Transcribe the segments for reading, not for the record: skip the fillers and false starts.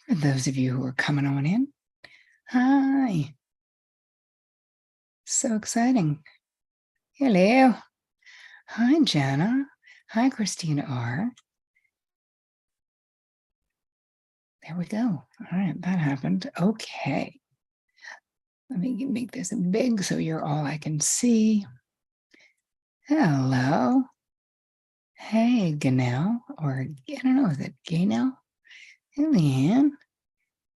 For those of you who are coming on in, hi. So exciting. Hello. Hi, Jana. Hi, Christina R. There we go. All right, that happened. Okay. Let me make this big so you're all I can see. Hello. Hey, Ganel, or I don't know, is it Ganel? Hey, Leanne.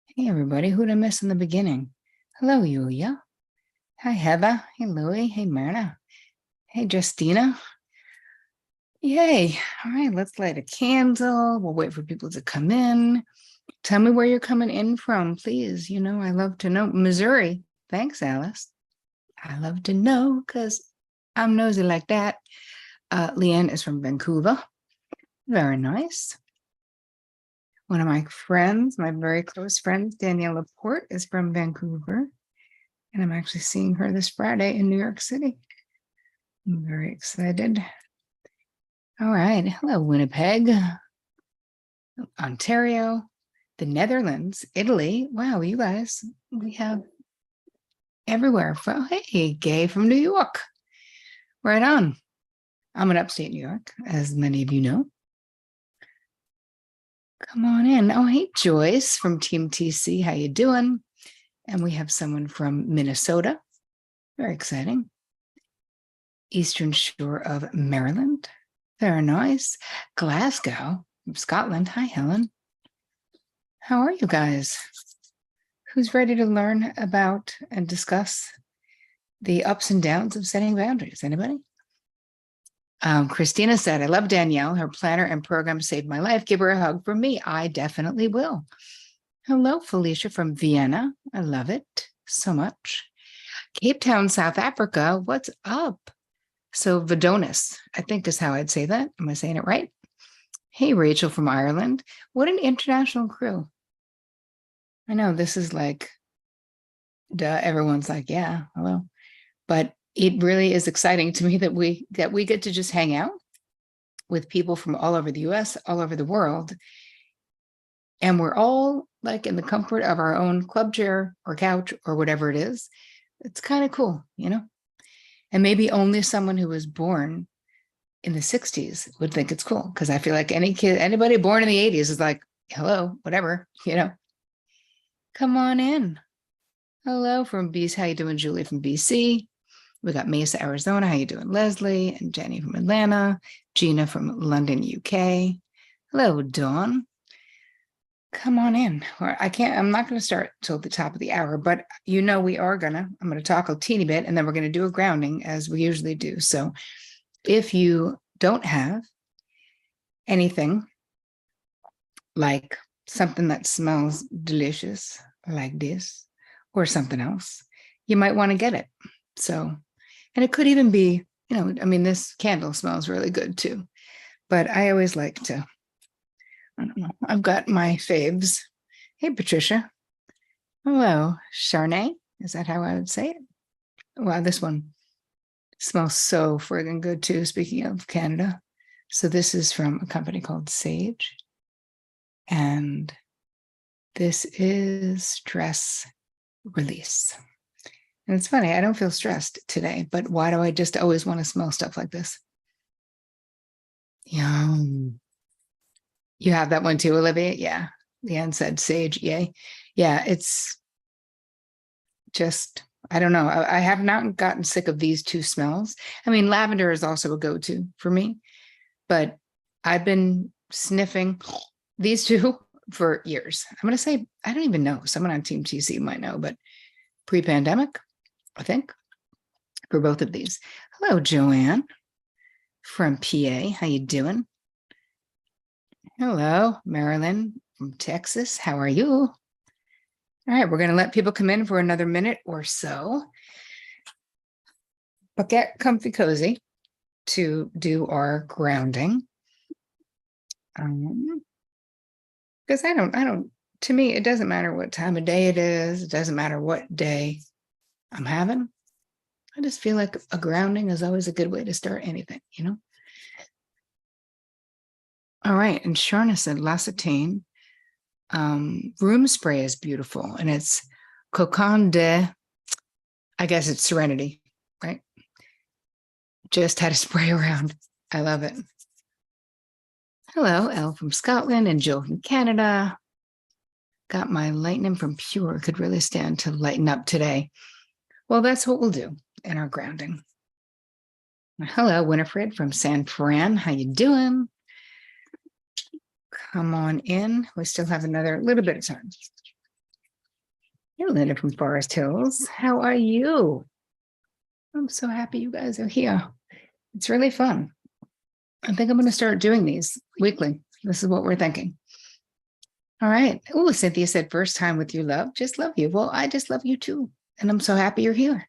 Hey, everybody. Who did I miss in the beginning? Hello, Yulia. Hi, Heather. Hey, Louie. Hey, Myrna. Hey, Justina. Yay. All right, let's light a candle. We'll wait for people to come in. Tell me where you're coming in from, please. You know, I love to know. Missouri. Thanks, Alice. I love to know because I'm nosy like that. Leanne is from Vancouver. Very nice. One of my friends, my very close friends, Danielle Laporte, is from Vancouver. And I'm actually seeing her this Friday in New York City. I'm very excited. All right. Hello, Winnipeg, Ontario, the Netherlands, Italy. Wow, you guys, we have everywhere. Hey, Gay from New York. Right on. I'm in upstate New York, as many of you know. Come on in. Oh, hey, Joyce from Team TC. How you doing? And we have someone from Minnesota. Very exciting. Eastern Shore of Maryland. Very nice. Glasgow, Scotland. Hi, Helen. How are you guys? Who's ready to learn about and discuss the ups and downs of setting boundaries? Anybody? Christina said, I love Danielle. Her planner and program saved my life. Give her a hug from me. I definitely will. Hello, Felicia from Vienna. I love it so much. Cape Town, South Africa. What's up? So Vadonis, I think is how I'd say that. Am I saying it right? Hey, Rachel from Ireland. What an international crew. I know this is like, duh, everyone's like, yeah, hello. But it really is exciting to me that we get to just hang out with people from all over the US, all over the world. And we're all like in the comfort of our own club chair or couch or whatever it is. It's kind of cool, you know? And maybe only someone who was born in the 60s would think it's cool. Because I feel like anybody born in the 80s is like, hello, whatever, you know. Come on in. Hello from BC. How you doing, Julie from BC? We got Mesa, Arizona. How you doing, Leslie? And Jenny from Atlanta. Gina from London, UK. Hello, Dawn. Come on in. I'm not going to start till the top of the hour, but you know I'm going to talk a teeny bit and then we're going to do a grounding as we usually do. So if you don't have anything like something that smells delicious like this or something else, you might want to get it. So, and it could even be, you know, I mean, this candle smells really good too, but I always like to, I don't know, I've got my faves. Hey, Patricia. Hello, Charnay. Is that how I would say it? Wow, this one smells so friggin' good too, speaking of Canada. So this is from a company called Sage. And this is stress release. And it's funny, I don't feel stressed today, but why do I just always want to smell stuff like this? Yum. You have that one too, Olivia? Yeah. Leanne said sage, yay. Yeah, it's just, I don't know. I have not gotten sick of these two smells. I mean, lavender is also a go-to for me, but I've been sniffing these two for years. I'm going to say, I don't even know. Someone on Team TC might know, but pre-pandemic, I think, for both of these. Hello, Joanne from PA. How you doing? Hello, Marilyn from Texas. How are you? All right, we're going to let people come in for another minute or so. But get comfy cozy to do our grounding. Because to me, it doesn't matter what time of day it is. It doesn't matter what day I'm having. I just feel like a grounding is always a good way to start anything, you know? All right, and Sharna said Lassatine room spray is beautiful, and it's Cocon de, I guess it's Serenity, right? Just had a spray around. I love it. Hello, Elle from Scotland and Jill from Canada. Got my lightning from Pure. Could really stand to lighten up today. Well, that's what we'll do in our grounding. Hello, Winifred from San Fran. How you doing? Come on in. We still have another little bit of time. Hey, Linda from Forest Hills. How are you? I'm so happy you guys are here. It's really fun. I think I'm going to start doing these weekly. This is what we're thinking. All right. Oh, Cynthia said, first time with you, love. Just love you. Well, I just love you too. And I'm so happy you're here.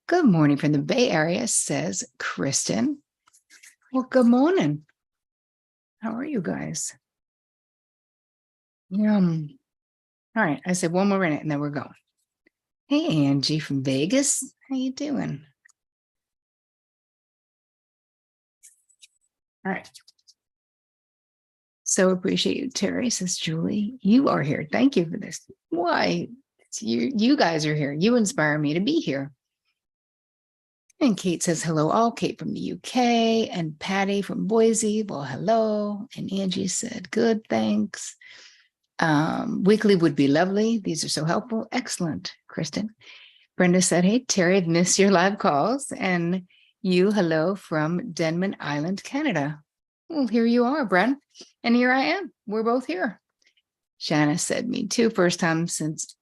Good morning from the Bay Area, says Kristen. Well, good morning. How are you guys? All right. I said one more minute and then we're going. Hey, Angie from Vegas. How you doing? All right. So appreciate you, Terry, says Julie. You are here. Thank you for this. Why? You guys are here. You inspire me to be here. And Kate says, hello, all. Kate from the UK and Patty from Boise. Well, hello. And Angie said, good, thanks. Weekly would be lovely. These are so helpful. Excellent, Kristen. Brenda said, hey, Terry, I've missed your live calls. And you, hello from Denman Island, Canada. Well, here you are, Brent. And here I am. We're both here. Shanna said, me too. First time since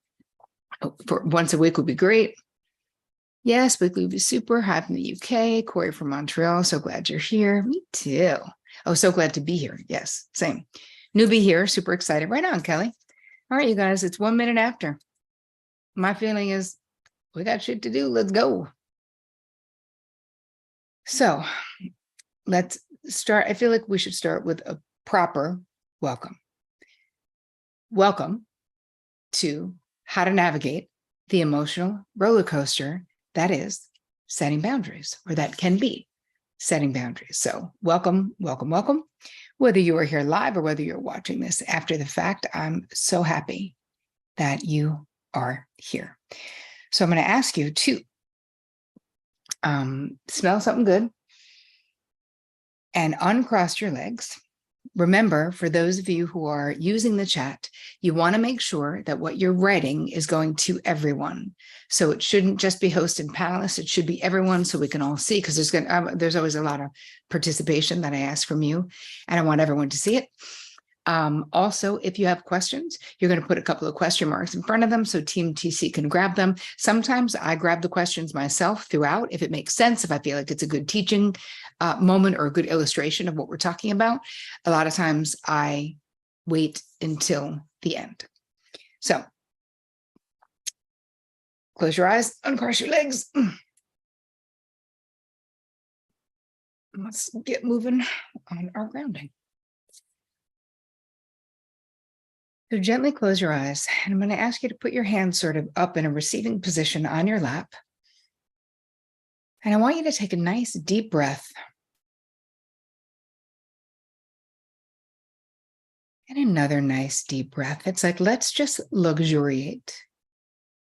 for once a week would be great. Yes, weekly would be super. Hi from the UK. Corey from Montreal. So glad you're here. Me too. Oh, so glad to be here. Yes, same. Newbie here. Super excited. Right on, Kelly. All right, you guys. It's 1 minute after. My feeling is we got shit to do. Let's go. So let's start. I feel like we should start with a proper welcome. Welcome to how to navigate the emotional roller coaster that is setting boundaries, or that can be setting boundaries. So welcome, welcome, welcome. Whether you are here live or whether you're watching this after the fact, I'm so happy that you are here. So I'm going to ask you to smell something good and uncross your legs. Remember, for those of you who are using the chat, you want to make sure that what you're writing is going to everyone. So it shouldn't just be host and panelists. It should be everyone so we can all see, because there's always a lot of participation that I ask from you, and I want everyone to see it. Also, if you have questions, you're going to put a couple of question marks in front of them so Team TC can grab them. Sometimes I grab the questions myself throughout, if it makes sense, if I feel like it's a good teaching moment or a good illustration of what we're talking about. A lot of times I wait until the end. So close your eyes, uncross your legs. Let's get moving on our grounding. So gently close your eyes, and I'm going to ask you to put your hands sort of up in a receiving position on your lap. And I want you to take a nice deep breath. And another nice deep breath. It's like, let's just luxuriate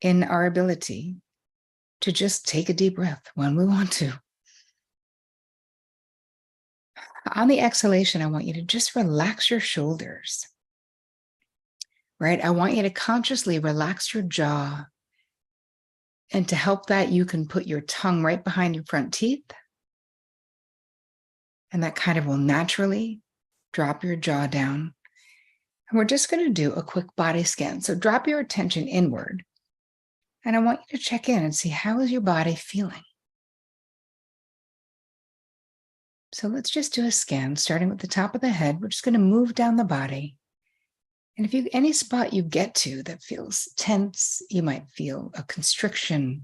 in our ability to just take a deep breath when we want to. On the exhalation, I want you to just relax your shoulders. Right? I want you to consciously relax your jaw. And to help that, you can put your tongue right behind your front teeth. And that kind of will naturally drop your jaw down. And we're just going to do a quick body scan. So drop your attention inward. And I want you to check in and see, how is your body feeling? So let's just do a scan, starting with the top of the head. We're just going to move down the body. And if you any spot you get to that feels tense, you might feel a constriction,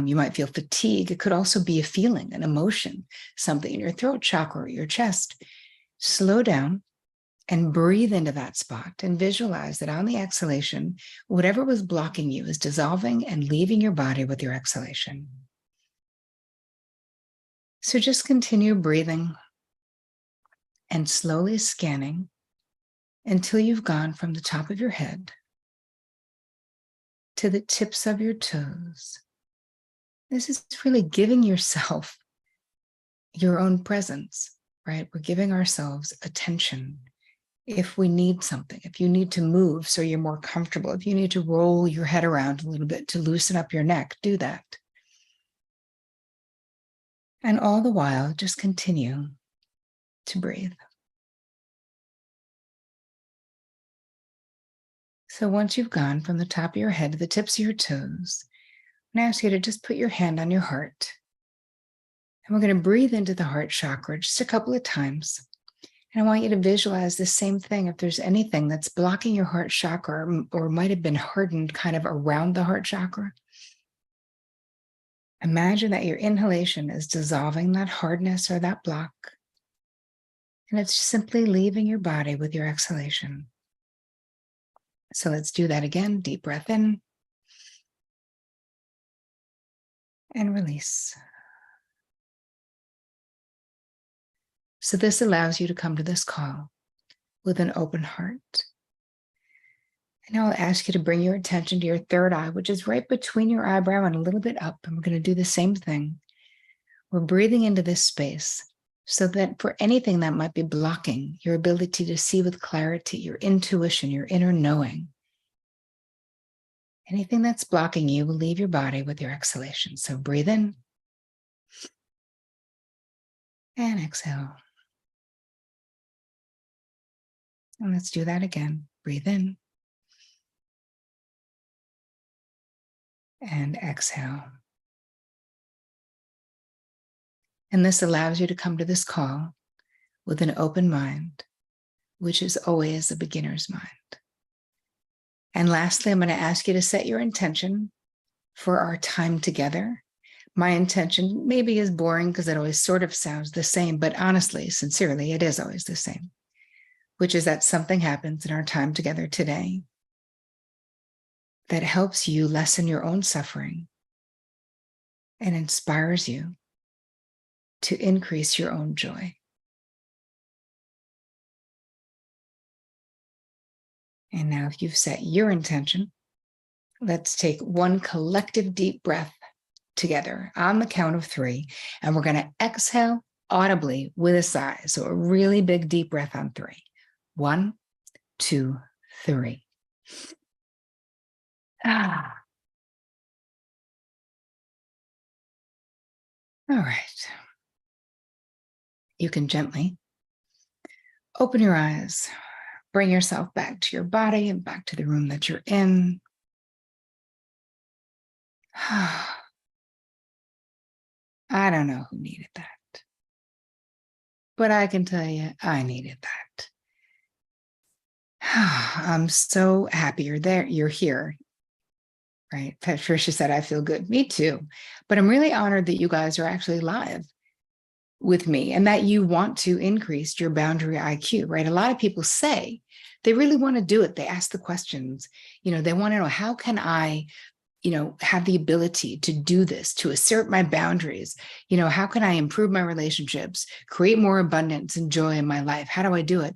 you might feel fatigue. It could also be a feeling, an emotion, something in your throat chakra or your chest. Slow down and breathe into that spot and visualize that on the exhalation, whatever was blocking you is dissolving and leaving your body with your exhalation. So just continue breathing and slowly scanning until you've gone from the top of your head to the tips of your toes. This is really giving yourself your own presence, right? We're giving ourselves attention. If we need something, if you need to move so you're more comfortable, if you need to roll your head around a little bit to loosen up your neck, do that. And all the while, just continue to breathe. So once you've gone from the top of your head to the tips of your toes, I'm going to ask you to just put your hand on your heart. And we're going to breathe into the heart chakra just a couple of times. And I want you to visualize the same thing. If there's anything that's blocking your heart chakra or might have been hardened kind of around the heart chakra, imagine that your inhalation is dissolving that hardness or that block. And it's simply leaving your body with your exhalation. So let's do that again. Deep breath in and release. So this allows you to come to this call with an open heart. And now I'll ask you to bring your attention to your third eye, which is right between your eyebrow and a little bit up. And we're going to do the same thing. We're breathing into this space so that for anything that might be blocking your ability to see with clarity, your intuition, your inner knowing, anything that's blocking you will leave your body with your exhalation. So breathe in and exhale. And let's do that again. Breathe in and exhale. And this allows you to come to this call with an open mind, which is always a beginner's mind. And lastly, I'm going to ask you to set your intention for our time together. My intention maybe is boring because it always sort of sounds the same, but honestly, sincerely, it is always the same, which is that something happens in our time together today that helps you lessen your own suffering and inspires you to increase your own joy. And now if you've set your intention, let's take one collective deep breath together on the count of 3. And we're going to exhale audibly with a sigh. So a really big deep breath on 3. 1, 2, 3. Ah. All right. You can gently open your eyes, bring yourself back to your body and back to the room that you're in. I don't know who needed that, but I can tell you I needed that. I'm so happy you're there. You're here, right? Patricia said, I feel good. Me too. But I'm really honored that you guys are actually live with me and that you want to increase your boundary IQ, right? A lot of people say they really want to do it. They ask the questions, they want to know, how can I, have the ability to do this, to assert my boundaries? How can I improve my relationships, create more abundance and joy in my life? How do I do it?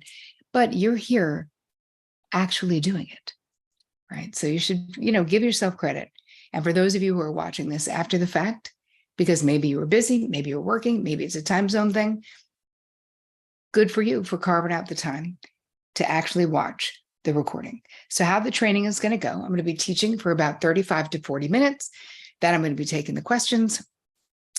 But you're here actually doing it, right? So you should, give yourself credit. And for those of you who are watching this after the fact, because maybe you were busy, maybe you're working, maybe it's a time zone thing, good for you for carving out the time to actually watch the recording. So how the training is going to go, I'm going to be teaching for about 35 to 40 minutes. Then I'm going to be taking the questions.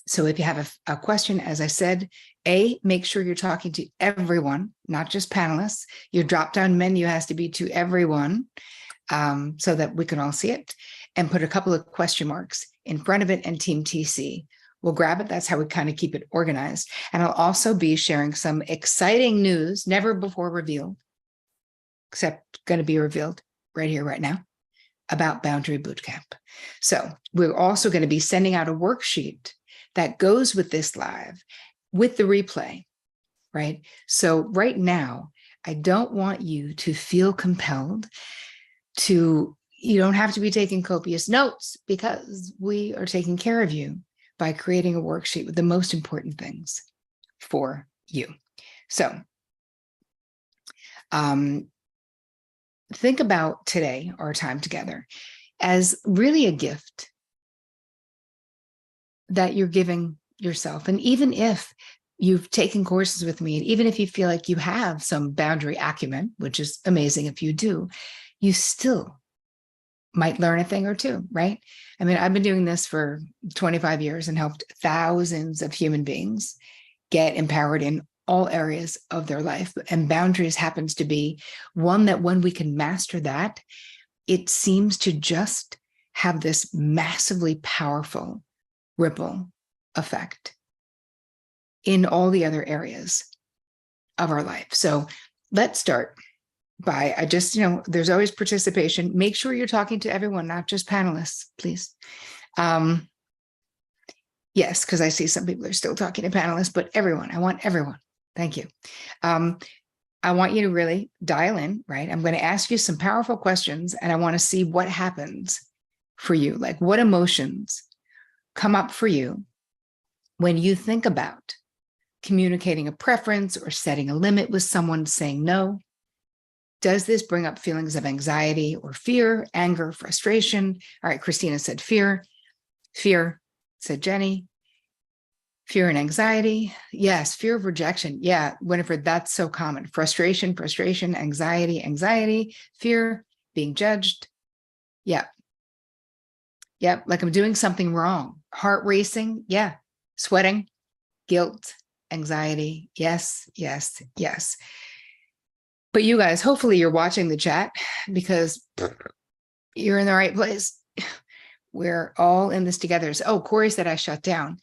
So if you have a question, as I said, make sure you're talking to everyone, not just panelists. Your drop-down menu has to be to everyone so that we can all see it, and put a couple of question marks in front of it and Team TC. We'll grab it. That's how we kind of keep it organized. And I'll also be sharing some exciting news, never before revealed, except going to be revealed right here, right now, about Boundary Bootcamp. So we're also going to be sending out a worksheet that goes with this live, with the replay, right? So right now, I don't want you to feel compelled to, you don't have to be taking copious notes, because we are taking care of you by creating a worksheet with the most important things for you. So think about today, our time together, as really a gift that you're giving yourself. And even if you've taken courses with me, and even if you feel like you have some boundary acumen, which is amazing if you do, you still might learn a thing or two, right? I mean, I've been doing this for 25 years and helped thousands of human beings get empowered in all areas of their life. And boundaries happens to be one that when we can master that, it seems to just have this massively powerful ripple effect in all the other areas of our life. So let's start by, there's always participation. Make sure you're talking to everyone, not just panelists, please. Yes, because I see some people are still talking to panelists, but everyone, I want everyone. Thank you. I want you to really dial in, right? I'm going to ask you some powerful questions and I want to see what happens for you. Like what emotions come up for you when you think about communicating a preference or setting a limit with someone, saying no. Does this bring up feelings of anxiety or fear, anger, frustration? All right, Christina said fear. Fear, said Jenny. Fear and anxiety. Yes, fear of rejection. Yeah, Winifred, that's so common. Frustration, anxiety, fear, being judged. Yeah. Yep, like I'm doing something wrong. Heart racing. Yeah. Sweating, guilt, anxiety. Yes. But you guys, hopefully you're watching the chat because you're in the right place. We're all in this together. So, oh, Corey said I shut down.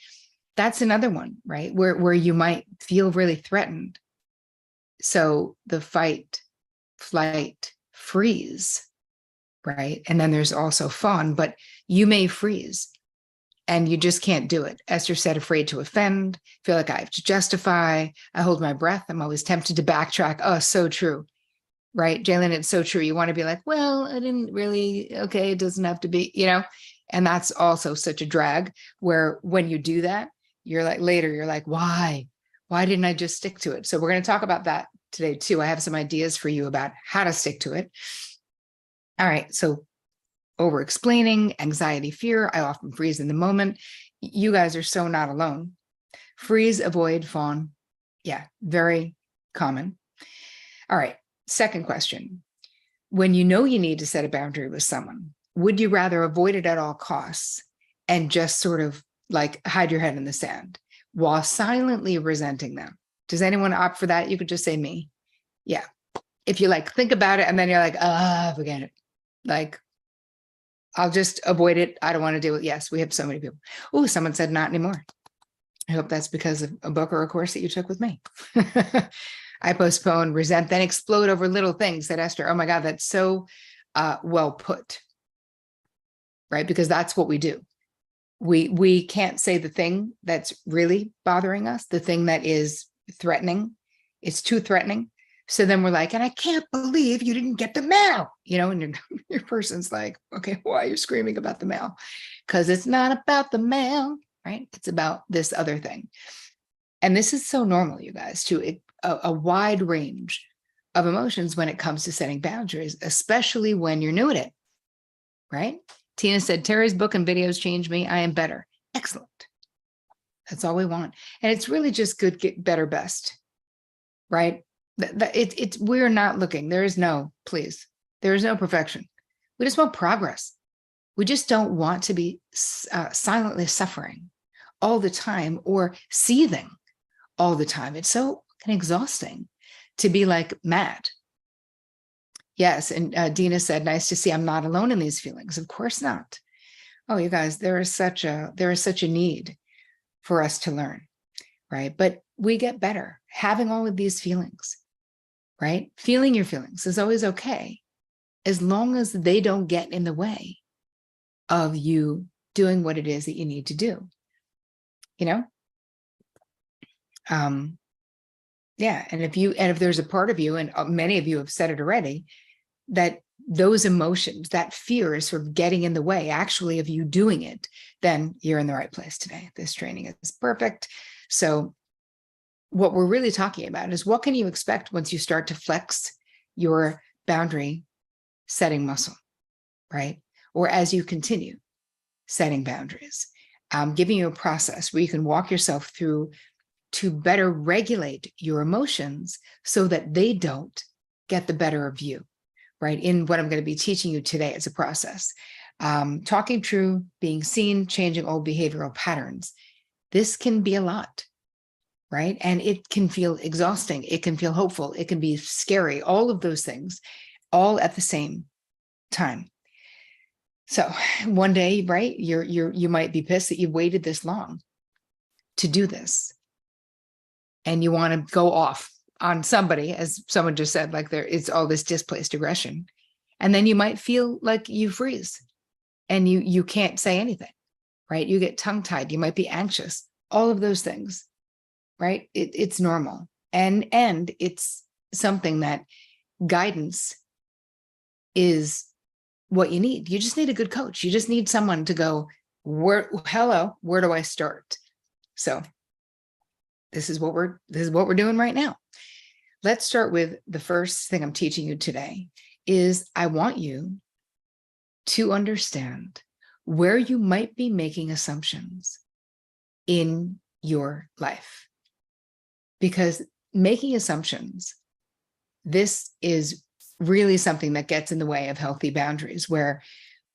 That's another one, right? Where you might feel really threatened. So the fight, flight, freeze, right? And then there's also fawn, but you may freeze and you just can't do it. Esther said, afraid to offend, feel like I have to justify. I hold my breath. I'm always tempted to backtrack. Oh, so true. Right, Jalen, it's so true. You want to be like, well, I didn't really, okay, it doesn't have to be, and that's also such a drag where when you do that, you're like, later, you're like, why didn't I just stick to it? So we're going to talk about that today too. I have some ideas for you about how to stick to it. All right. So over explaining, anxiety, fear. I often freeze in the moment. You guys are so not alone. Freeze, avoid, fawn. Yeah, very common. All right. Second question. When you know you need to set a boundary with someone, would you rather avoid it at all costs and just sort of like hide your head in the sand while silently resenting them? Does anyone opt for that? You could just say me. Yeah. If you like think about it and then you're like, forget it. Like, I'll just avoid it. I don't want to deal with. Yes, we have so many people. Oh, someone said not anymore. I hope that's because of a book or a course that you took with me. I postpone, resent, then explode over little things, said Esther. Oh my God, that's so well put. Right? Because that's what we do. We can't say the thing that's really bothering us, the thing that is threatening. It's too threatening. So then we're like, and I can't believe you didn't get the mail, and your person's like, okay, why are you screaming about the mail? Because it's not about the mail, right? It's about this other thing. And this is so normal, you guys, to a wide range of emotions when it comes to setting boundaries, especially when you're new at it, right? Tina said, Terry's book and videos changed me. I am better. Excellent. That's all we want. And it's really just good, get better, best, right? We're not looking. There is no perfection. We just want progress. We just don't want to be silently suffering all the time or seething all the time. It's so exhausting to be like mad. Yes. And Dina said, nice to see I'm not alone in these feelings. Of course not. Oh, you guys, there is such a need for us to learn, right? But we get better having all of these feelings, right? Feeling your feelings is always okay, as long as they don't get in the way of you doing what it is that you need to do, yeah. And if there's a part of you, and many of you have said it already, that those emotions, that fear is sort of getting in the way actually of you doing it, then you're in the right place today. This training is perfect. So what we're really talking about is what can you expect once you start to flex your boundary setting muscle, right? Or as you continue setting boundaries, giving you a process where you can walk yourself through to better regulate your emotions so that they don't get the better of you, right? In what I'm going to be teaching you today as a process. Talking true, being seen, changing old behavioral patterns. This can be a lot, right? And it can feel exhausting. It can feel hopeful. It can be scary. All of those things, all at the same time. So one day, right, you might be pissed that you waited this long to do this, and you want to go off on somebody, as someone just said, like it's all this displaced aggression, and then you might feel like you freeze, and you can't say anything, right? You get tongue-tied. You might be anxious. All of those things, right? It's normal, and it's something that guidance is what you need. You just need a good coach. You just need someone to go, where do I start? So this is what we're doing right now. Let's start with the first thing I'm teaching you today is I want you to understand where you might be making assumptions in your life. Because making assumptions, this is really something that gets in the way of healthy boundaries, where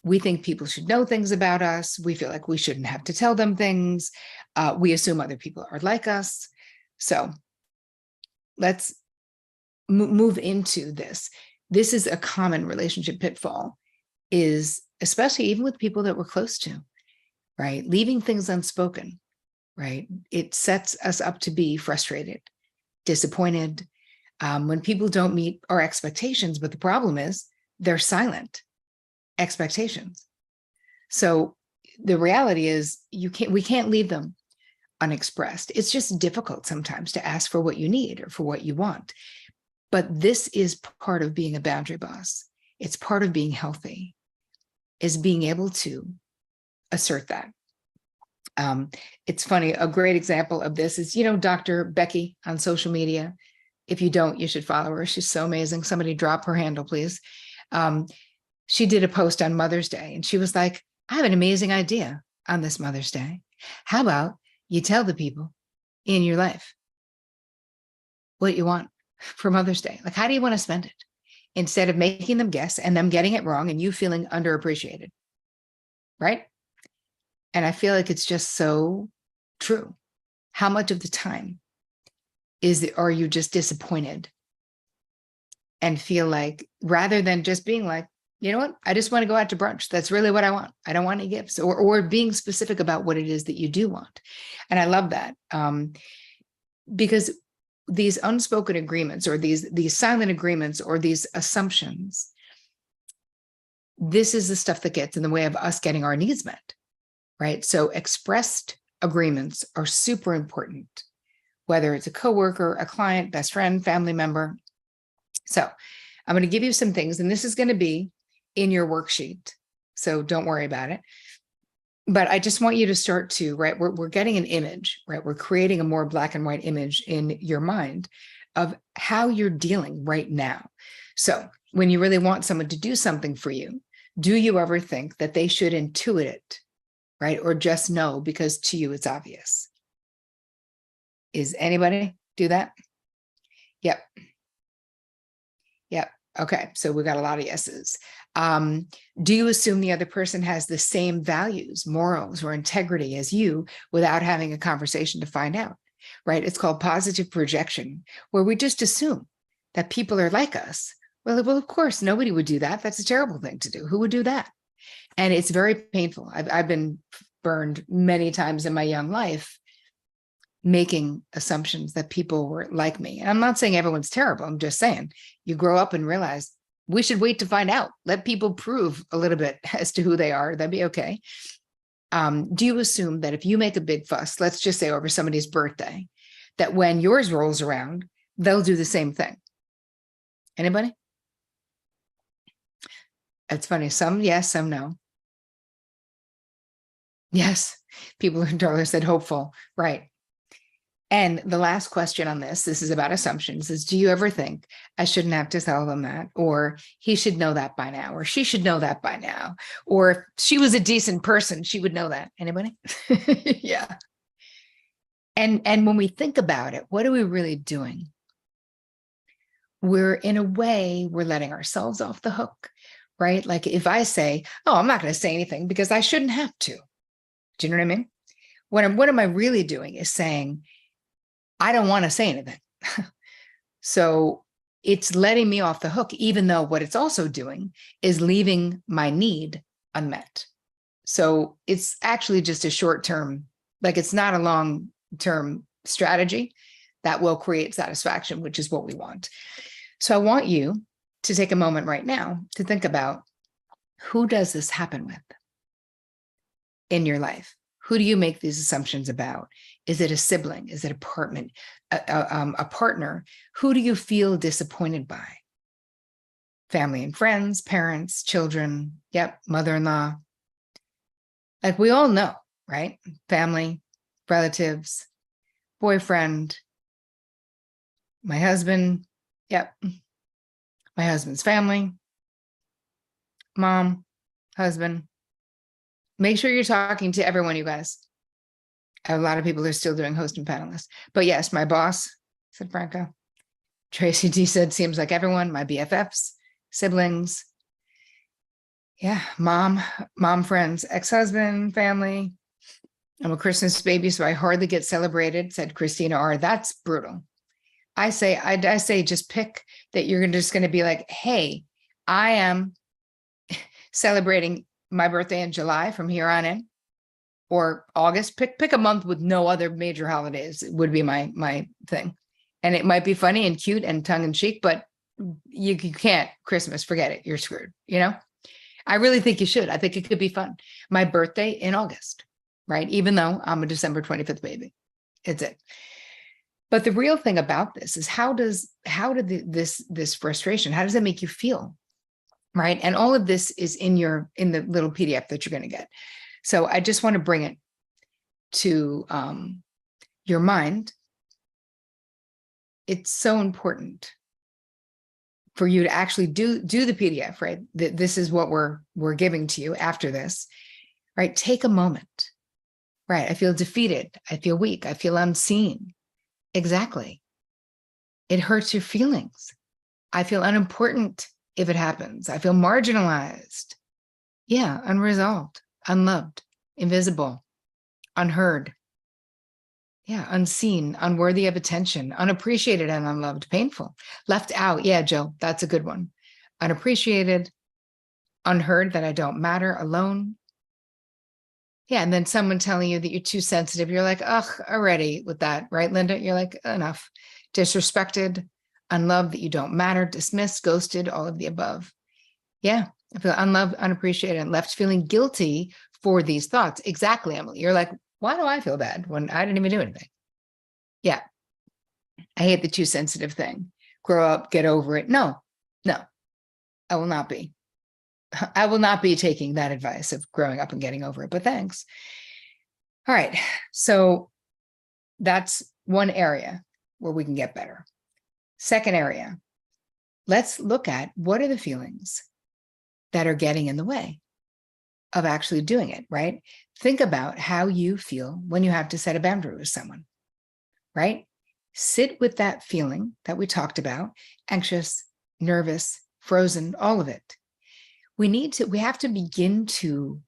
we think people should know things about us. We feel like we shouldn't have to tell them things. We assume other people are like us. So let's move into this. This is a common relationship pitfall, is especially even with people that we're close to, right? Leaving things unspoken, right? It sets us up to be frustrated, disappointed, when people don't meet our expectations. But the problem is they're silent expectations. So the reality is we can't leave them unexpressed. It's just difficult sometimes to ask for what you need or for what you want. But this is part of being a boundary boss. It's part of being healthy, is being able to assert that. It's funny, a great example of this is, Dr. Becky on social media. If you don't, you should follow her. She's so amazing. Somebody drop her handle, please. She did a post on Mother's Day, and she was like, I have an amazing idea on this Mother's Day. How about you tell the people in your life what you want for Mother's Day? Like, how do you want to spend it? Instead of making them guess and them getting it wrong and you feeling underappreciated, right? And I feel like it's just so true. How much of the time are you just disappointed and feel like, rather than just being like, you know what, I just want to go out to brunch. That's really what I want. I don't want any gifts, or being specific about what it is that you do want. And I love that, because these unspoken agreements, or these silent agreements, or these assumptions, this is the stuff that gets in the way of us getting our needs met, right? So expressed agreements are super important, whether it's a coworker, a client, best friend, family member. So I'm going to give you some things, and this is going to be in your worksheet, so don't worry about it. But I just want you to start to, right, we're getting an image, right? We're creating a more black and white image in your mind of how you're dealing right now. So when you really want someone to do something for you, do you ever think that they should intuit it, right? Or just know because to you it's obvious? Is anybody do that? Yep. Yep. Okay. So we got a lot of yeses. Do you assume the other person has the same values, morals, or integrity as you without having a conversation to find out, right? It's called positive projection, where we just assume that people are like us. Well, of course, nobody would do that. That's a terrible thing to do. Who would do that? And it's very painful. I've been burned many times in my young life, making assumptions that people were like me. And I'm not saying everyone's terrible. I'm just saying you grow up and realize we should wait to find out. Let people prove a little bit as to who they are. That'd be okay. Do you assume that if you make a big fuss, let's just say over somebody's birthday, that when yours rolls around, they'll do the same thing? Anybody? It's funny. Some yes, some no. Yes. People in Darla said hopeful. Right. And the last question on this is about assumptions, is do you ever think I shouldn't have to tell them that, or he should know that by now, or she should know that by now, or if she was a decent person, she would know that. Anybody? Yeah. And when we think about it, what are we really doing? We're in a way, we're letting ourselves off the hook, right? Like if I say, oh, I'm not going to say anything because I shouldn't have to. Do you know what I mean? What am I really doing is saying, I don't want to say anything. So it's letting me off the hook, even though what it's also doing is leaving my need unmet. So it's actually just a short-term, like it's not a long-term strategy that will create satisfaction, which is what we want. So I want you to take a moment right now to think about, who does this happen with in your life? Who do you make these assumptions about? Is it a sibling? Is it a partner? Who do you feel disappointed by? Family and friends, parents, children, yep, mother-in-law. Like we all know, right? Family, relatives, boyfriend, my husband, yep, my husband's family, mom, husband. Make sure you're talking to everyone, you guys. A lot of people are still doing host and panelists. But yes, my boss, said Franco. Tracy D said, seems like everyone, my BFFs, siblings. Yeah, mom, friends, ex-husband, family. I'm a Christmas baby, so I hardly get celebrated, said Christina R. That's brutal. I say just pick that you're just going to be like, hey, I am celebrating my birthday in July from here on in, or August. Pick a month with no other major holidays would be my thing. And it might be funny and cute and tongue in cheek, but you can't. Christmas, forget it. You're screwed. You know, I really think you should. I think it could be fun. My birthday in August, right? Even though I'm a December 25th baby, it's it. But the real thing about this is how did this frustration, how does that make you feel? Right. And all of this is in the little PDF that you're going to get. So I just want to bring it to your mind. It's so important for you to actually do the PDF, right? This is what we're giving to you after this, right? Take a moment, right? I feel defeated. I feel weak. I feel unseen. Exactly. It hurts your feelings. I feel unimportant if it happens. I feel marginalized. Yeah, unresolved, unloved, invisible, unheard. Yeah, unseen, unworthy of attention, unappreciated and unloved, painful, left out. Yeah, Jill, that's a good one. Unappreciated, unheard, that I don't matter, alone. Yeah, and then someone telling you that you're too sensitive. You're like, ugh, already with that, right, Linda? You're like, enough. Disrespected, unloved, that you don't matter, dismissed, ghosted, all of the above. Yeah, I feel unloved, unappreciated, and left feeling guilty for these thoughts. Exactly, Emily. You're like, why do I feel bad when I didn't even do anything? Yeah, I hate the too sensitive thing. Grow up, get over it. No, I will not be. I will not be taking that advice of growing up and getting over it, but thanks. All right, so that's one area where we can get better. Second area, let's look at what are the feelings that are getting in the way of actually doing it, right? Think about how you feel when you have to set a boundary with someone, right? Sit with that feeling that we talked about, anxious, nervous, frozen, all of it. We have to begin to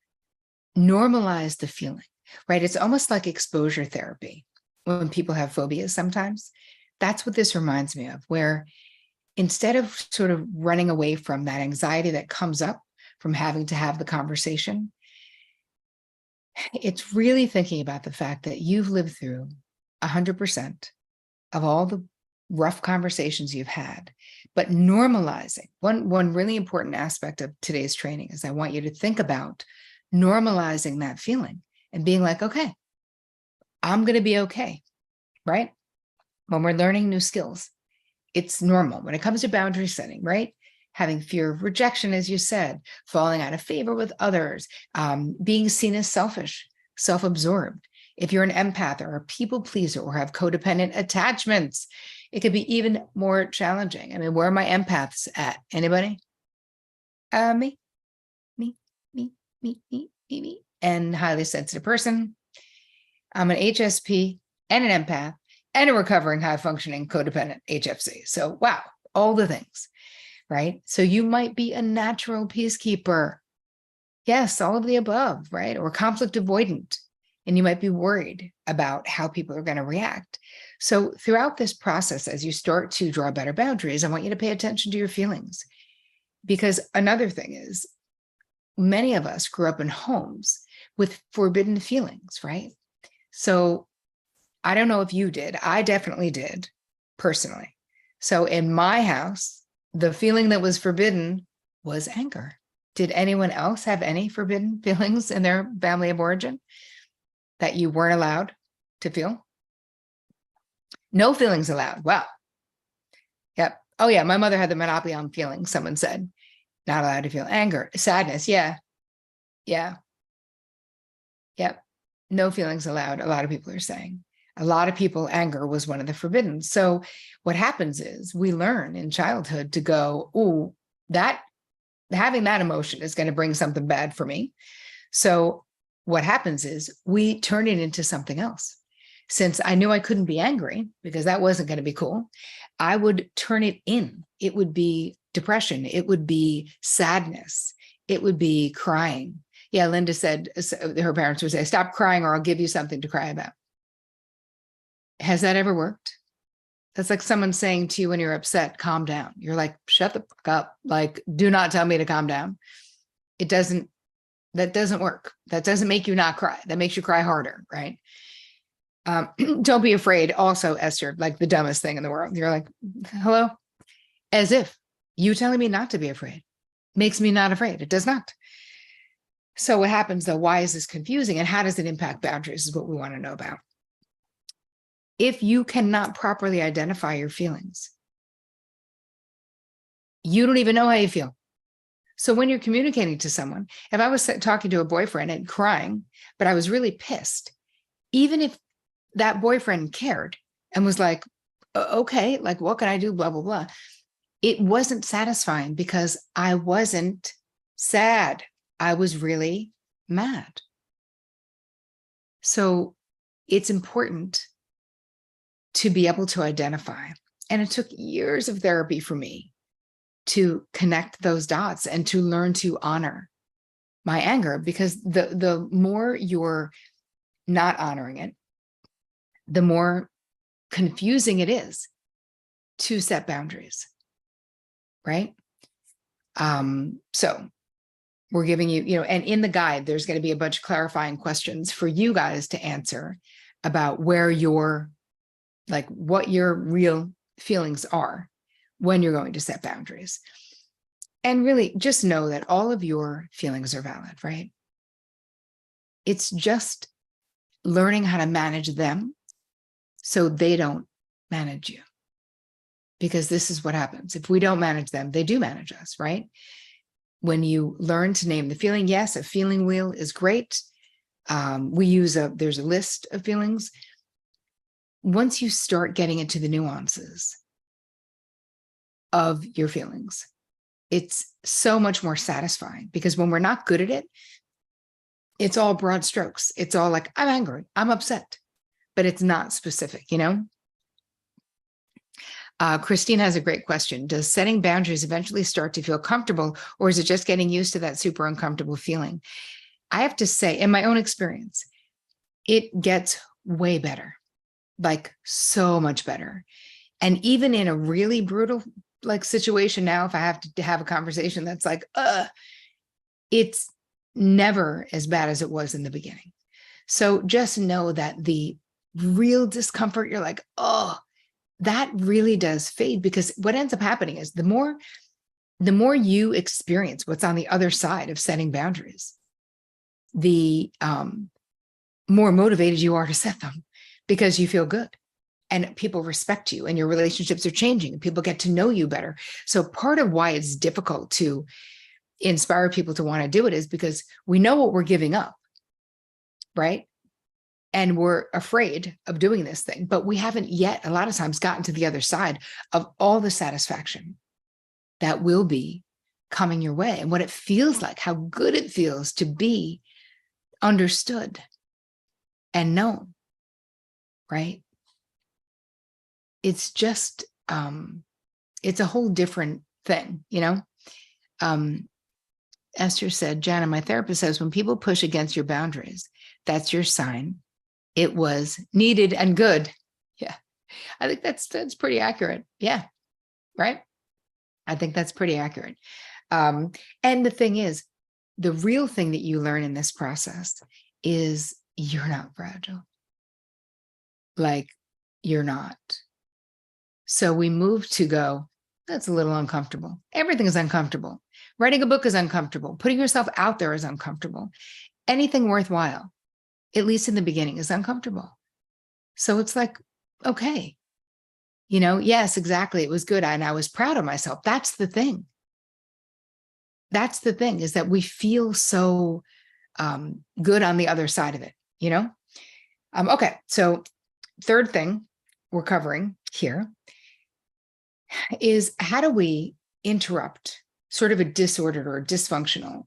normalize the feeling, right? It's almost like exposure therapy when people have phobias sometimes. That's what this reminds me of, where instead of sort of running away from that anxiety that comes up from having to have the conversation, it's really thinking about the fact that you've lived through 100% of all the rough conversations you've had, but normalizing. One really important aspect of today's training is I want you to think about normalizing that feeling and being like, okay, I'm going to be okay, right? When we're learning new skills, it's normal. When it comes to boundary setting, right? Having fear of rejection, as you said, falling out of favor with others, being seen as selfish, self-absorbed. If you're an empath or a people pleaser or have codependent attachments, it could be even more challenging. I mean, where are my empaths at? Anybody? Me, me, me, me, me, me, me, and highly sensitive person. I'm an HSP and an empath and a recovering high functioning codependent HFC. So, wow, all the things, right? So you might be a natural peacekeeper. Yes, all of the above, right? Or conflict avoidant. And you might be worried about how people are going to react. So throughout this process, as you start to draw better boundaries, I want you to pay attention to your feelings. Because another thing is, many of us grew up in homes with forbidden feelings, right? So I don't know if you did. I definitely did, personally. So in my house, the feeling that was forbidden was anger. Did anyone else have any forbidden feelings in their family of origin that you weren't allowed to feel? No feelings allowed. Wow. Yep. Oh yeah, my mother had the monopoly on feelings, someone said. Not allowed to feel anger, sadness. Yeah. Yeah. Yep. No feelings allowed, a lot of people are saying. A lot of people, anger was one of the forbidden. So what happens is we learn in childhood to go, oh, that having that emotion is going to bring something bad for me. So what happens is we turn it into something else. Since I knew I couldn't be angry because that wasn't going to be cool, I would turn it in. It would be depression. It would be sadness. It would be crying. Yeah, Linda said her parents would say, stop crying or I'll give you something to cry about. Has that ever worked? That's like someone saying to you when you're upset, calm down. You're like, shut the fuck up. Like, do not tell me to calm down. That doesn't work. That doesn't make you not cry. That makes you cry harder, right? Don't be afraid. Also, Esther, like the dumbest thing in the world. You're like, hello? As if you telling me not to be afraid makes me not afraid. It does not. So what happens though? Why is this confusing? And how does it impact boundaries is what we want to know about. If you cannot properly identify your feelings, you don't even know how you feel. So when you're communicating to someone, if I was talking to a boyfriend and crying, but I was really pissed, even if that boyfriend cared and was like, okay, like, what can I do? Blah, blah, blah. It wasn't satisfying because I wasn't sad. I was really mad. So it's important to be able to identify. And it took years of therapy for me to connect those dots and to learn to honor my anger, because the more you're not honoring it, the more confusing it is to set boundaries, right? So we're giving you, and in the guide, there's going to be a bunch of clarifying questions for you guys to answer about where your, like what your real feelings are when you're going to set boundaries. And really just know that all of your feelings are valid, right? It's just learning how to manage them so they don't manage you. Because this is what happens. If we don't manage them, they do manage us, right? When you learn to name the feeling, yes, a feeling wheel is great. There's a list of feelings. Once you start getting into the nuances of your feelings, it's so much more satisfying, because when we're not good at it, it's all broad strokes. It's all like, I'm angry, I'm upset, but it's not specific, Christine has a great question. Does setting boundaries eventually start to feel comfortable, or is it just getting used to that super uncomfortable feeling? I have to say, in my own experience, it gets way better, like so much better. And even in a really brutal like situation now, if I have to have a conversation that's like, it's never as bad as it was in the beginning. So just know that the real discomfort, you're like, oh, that really does fade, because what ends up happening is the more you experience what's on the other side of setting boundaries, the more motivated you are to set them, because you feel good and people respect you and your relationships are changing and people get to know you better. So part of why it's difficult to inspire people to want to do it is because we know what we're giving up, right? and we're afraid of doing this thing, but we haven't yet, a lot of times, gotten to the other side of all the satisfaction that will be coming your way and what it feels like, how good it feels to be understood and known, right? It's just, it's a whole different thing, you know? Esther said, Jana, my therapist says, when people push against your boundaries, that's your sign it was needed and good. Yeah, I think that's pretty accurate. Yeah, right. I think that's pretty accurate. And the thing is, the real thing that you learn in this process is you're not fragile. Like, you're not. So we move to go, that's a little uncomfortable. Everything is uncomfortable. Writing a book is uncomfortable. Putting yourself out there is uncomfortable. Anything worthwhile, at least in the beginning, is uncomfortable. So it's like, okay, you know, yes, exactly. It was good. And I was proud of myself. That's the thing. That's the thing, is that we feel so good on the other side of it, you know? Okay. So third thing we're covering here is, how do we interrupt sort of a disordered or dysfunctional,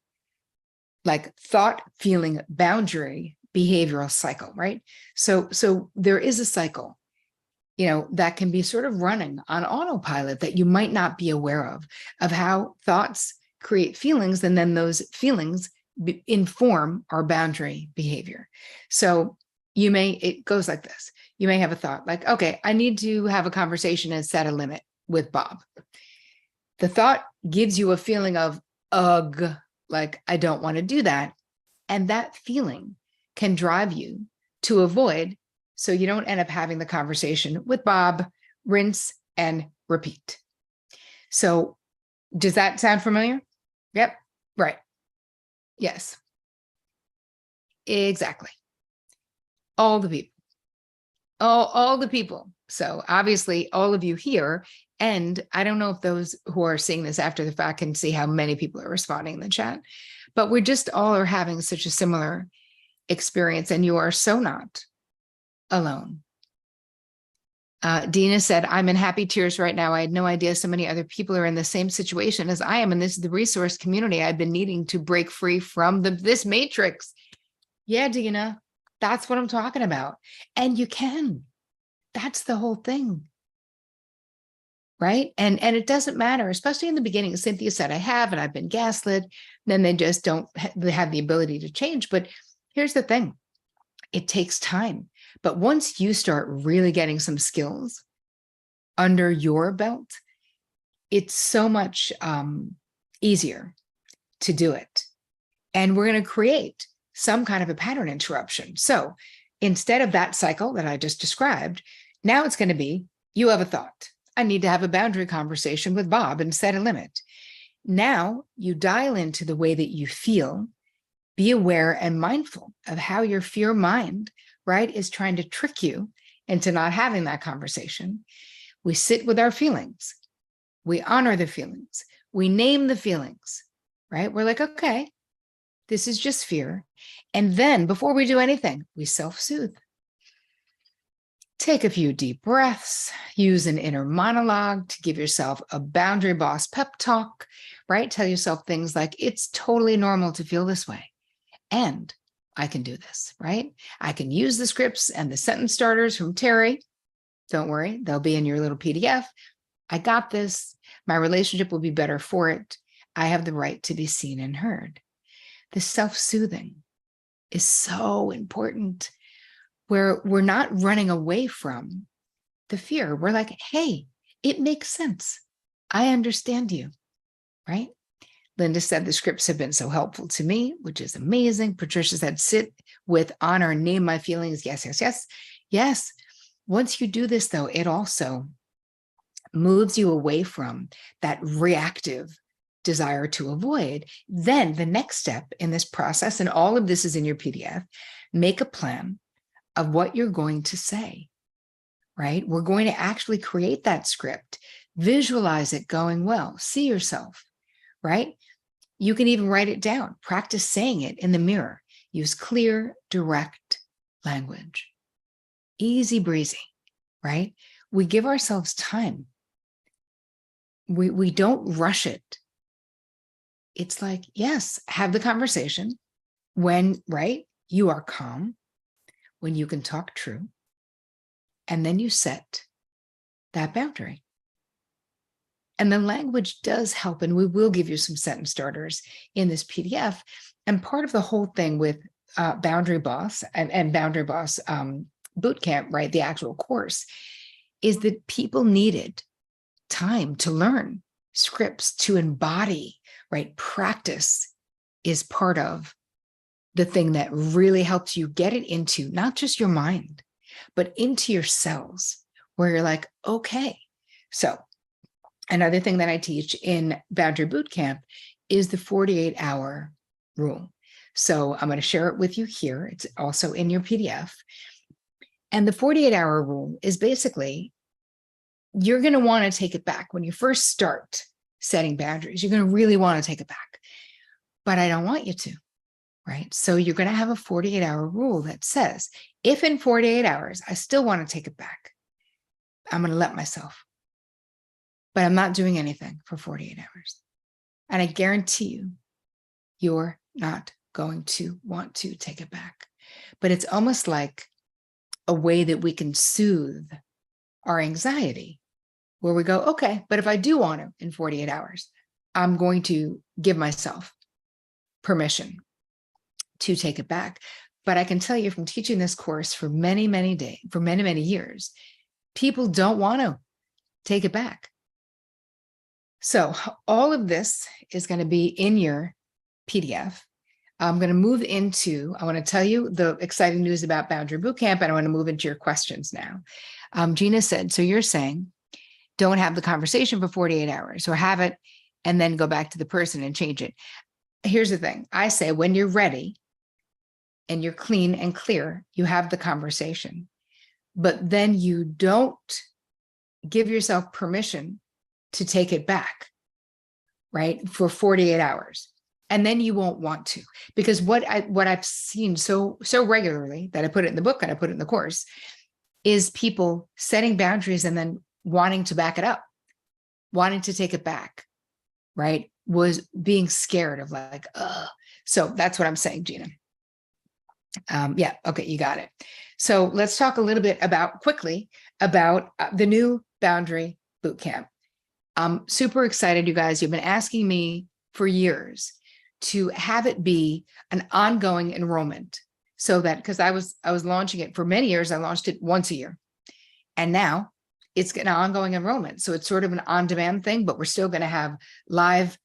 like, thought, feeling, boundary, behavioral cycle, right? So there is a cycle, you know, that can be sort of running on autopilot that you might not be aware of how thoughts create feelings, and then those feelings inform our boundary behavior. So it goes like this. You may have a thought like, okay, I need to have a conversation and set a limit with Bob. The thought gives you a feeling of, ugh, like, I don't want to do that. And that feeling can drive you to avoid, so you don't end up having the conversation with Bob. Rinse and repeat. So does that sound familiar? Yep. Right. Yes. Exactly. All the people. All the people. So obviously all of you here, and I don't know if those who are seeing this after the fact can see how many people are responding in the chat, but we just all are having such a similar experience, and you are so not alone. Dina said, I'm in happy tears right now. I had no idea so many other people are in the same situation as I am. And this is the resource community I've been needing to break free from this matrix. Yeah, Dina, that's what I'm talking about. And you can. That's the whole thing. Right. And it doesn't matter, especially in the beginning. Cynthia said, and I've been gaslit. Then they just don't have the ability to change. But here's the thing. It takes time. But once you start really getting some skills under your belt, it's so much easier to do it. And we're going to create some kind of a pattern interruption. So instead of that cycle that I just described, now it's going to be, you have a thought. I need to have a boundary conversation with Bob and set a limit. Now you dial into the way that you feel. Be aware and mindful of how your fear mind, right, is trying to trick you into not having that conversation. We sit with our feelings. We honor the feelings. We name the feelings, right? We're like, okay, this is just fear. And then before we do anything, we self-soothe. Take a few deep breaths, use an inner monologue to give yourself a boundary boss pep talk, right? Tell yourself things like, it's totally normal to feel this way. And I can do this, right? I can use the scripts and the sentence starters from Terri. Don't worry, they'll be in your little PDF. I got this. My relationship will be better for it. I have the right to be seen and heard. The self-soothing is so important, where we're not running away from the fear. We're like, hey, it makes sense. I understand you, right? Linda said the scripts have been so helpful to me, which is amazing. Patricia said, sit with, honor, and name my feelings. Yes, yes, yes, yes. Once you do this, though, it also moves you away from that reactive desire to avoid. Then the next step in this process, and all of this is in your PDF, make a plan of what you're going to say, right? We're going to actually create that script, visualize it going well, see yourself, right? You can even write it down, practice saying it in the mirror. Use clear, direct language. Easy breezy, right? We give ourselves time. We don't rush it. It's like, yes, have the conversation when, right, you are calm, when you can talk true, and then you set that boundary. And the language does help, and we will give you some sentence starters in this PDF. And part of the whole thing with Boundary Boss and Boundary Boss Bootcamp, right, the actual course, is that people needed time to learn scripts, to embody, right? Practice is part of the thing that really helps you get it into not just your mind, but into your cells, where you're like, okay. So another thing that I teach in Boundary Bootcamp is the 48-hour rule. So I'm going to share it with you here. It's also in your PDF. And the 48-hour rule is basically, you're going to want to take it back when you first start setting boundaries. You're going to really want to take it back, but I don't want you to, right? So you're going to have a 48-hour rule that says, if in 48 hours, I still want to take it back, I'm going to let myself, but I'm not doing anything for 48 hours. And I guarantee you, you're not going to want to take it back. But it's almost like a way that we can soothe our anxiety, where we go, okay, but if I do want to in 48 hours, I'm going to give myself permission to take it back. But I can tell you from teaching this course for many, many days, for many, many years, people don't want to take it back. So all of this is going to be in your PDF. I'm going to move into, I want to tell you the exciting news about Boundary Bootcamp, and I want to move into your questions now. Gina said, so you're saying, don't have the conversation for 48 hours, or have it and then go back to the person and change it. Here's the thing. I say, when you're ready and you're clean and clear, you have the conversation, but then you don't give yourself permission to take it back, right, for 48 hours. And then you won't want to, because what I've seen so regularly, that I put it in the book and I put it in the course, is people setting boundaries and then wanting to back it up, wanting to take it back, right? Was being scared of, like, so that's what I'm saying, Gina. Yeah, okay, you got it. So let's talk a little bit quickly about the new Boundary Bootcamp. I'm super excited, you guys. You've been asking me for years to have it be an ongoing enrollment, so that, because I was launching it for many years, I launched it once a year, and now it's an ongoing enrollment. So it's sort of an on-demand thing, but we're still going to have live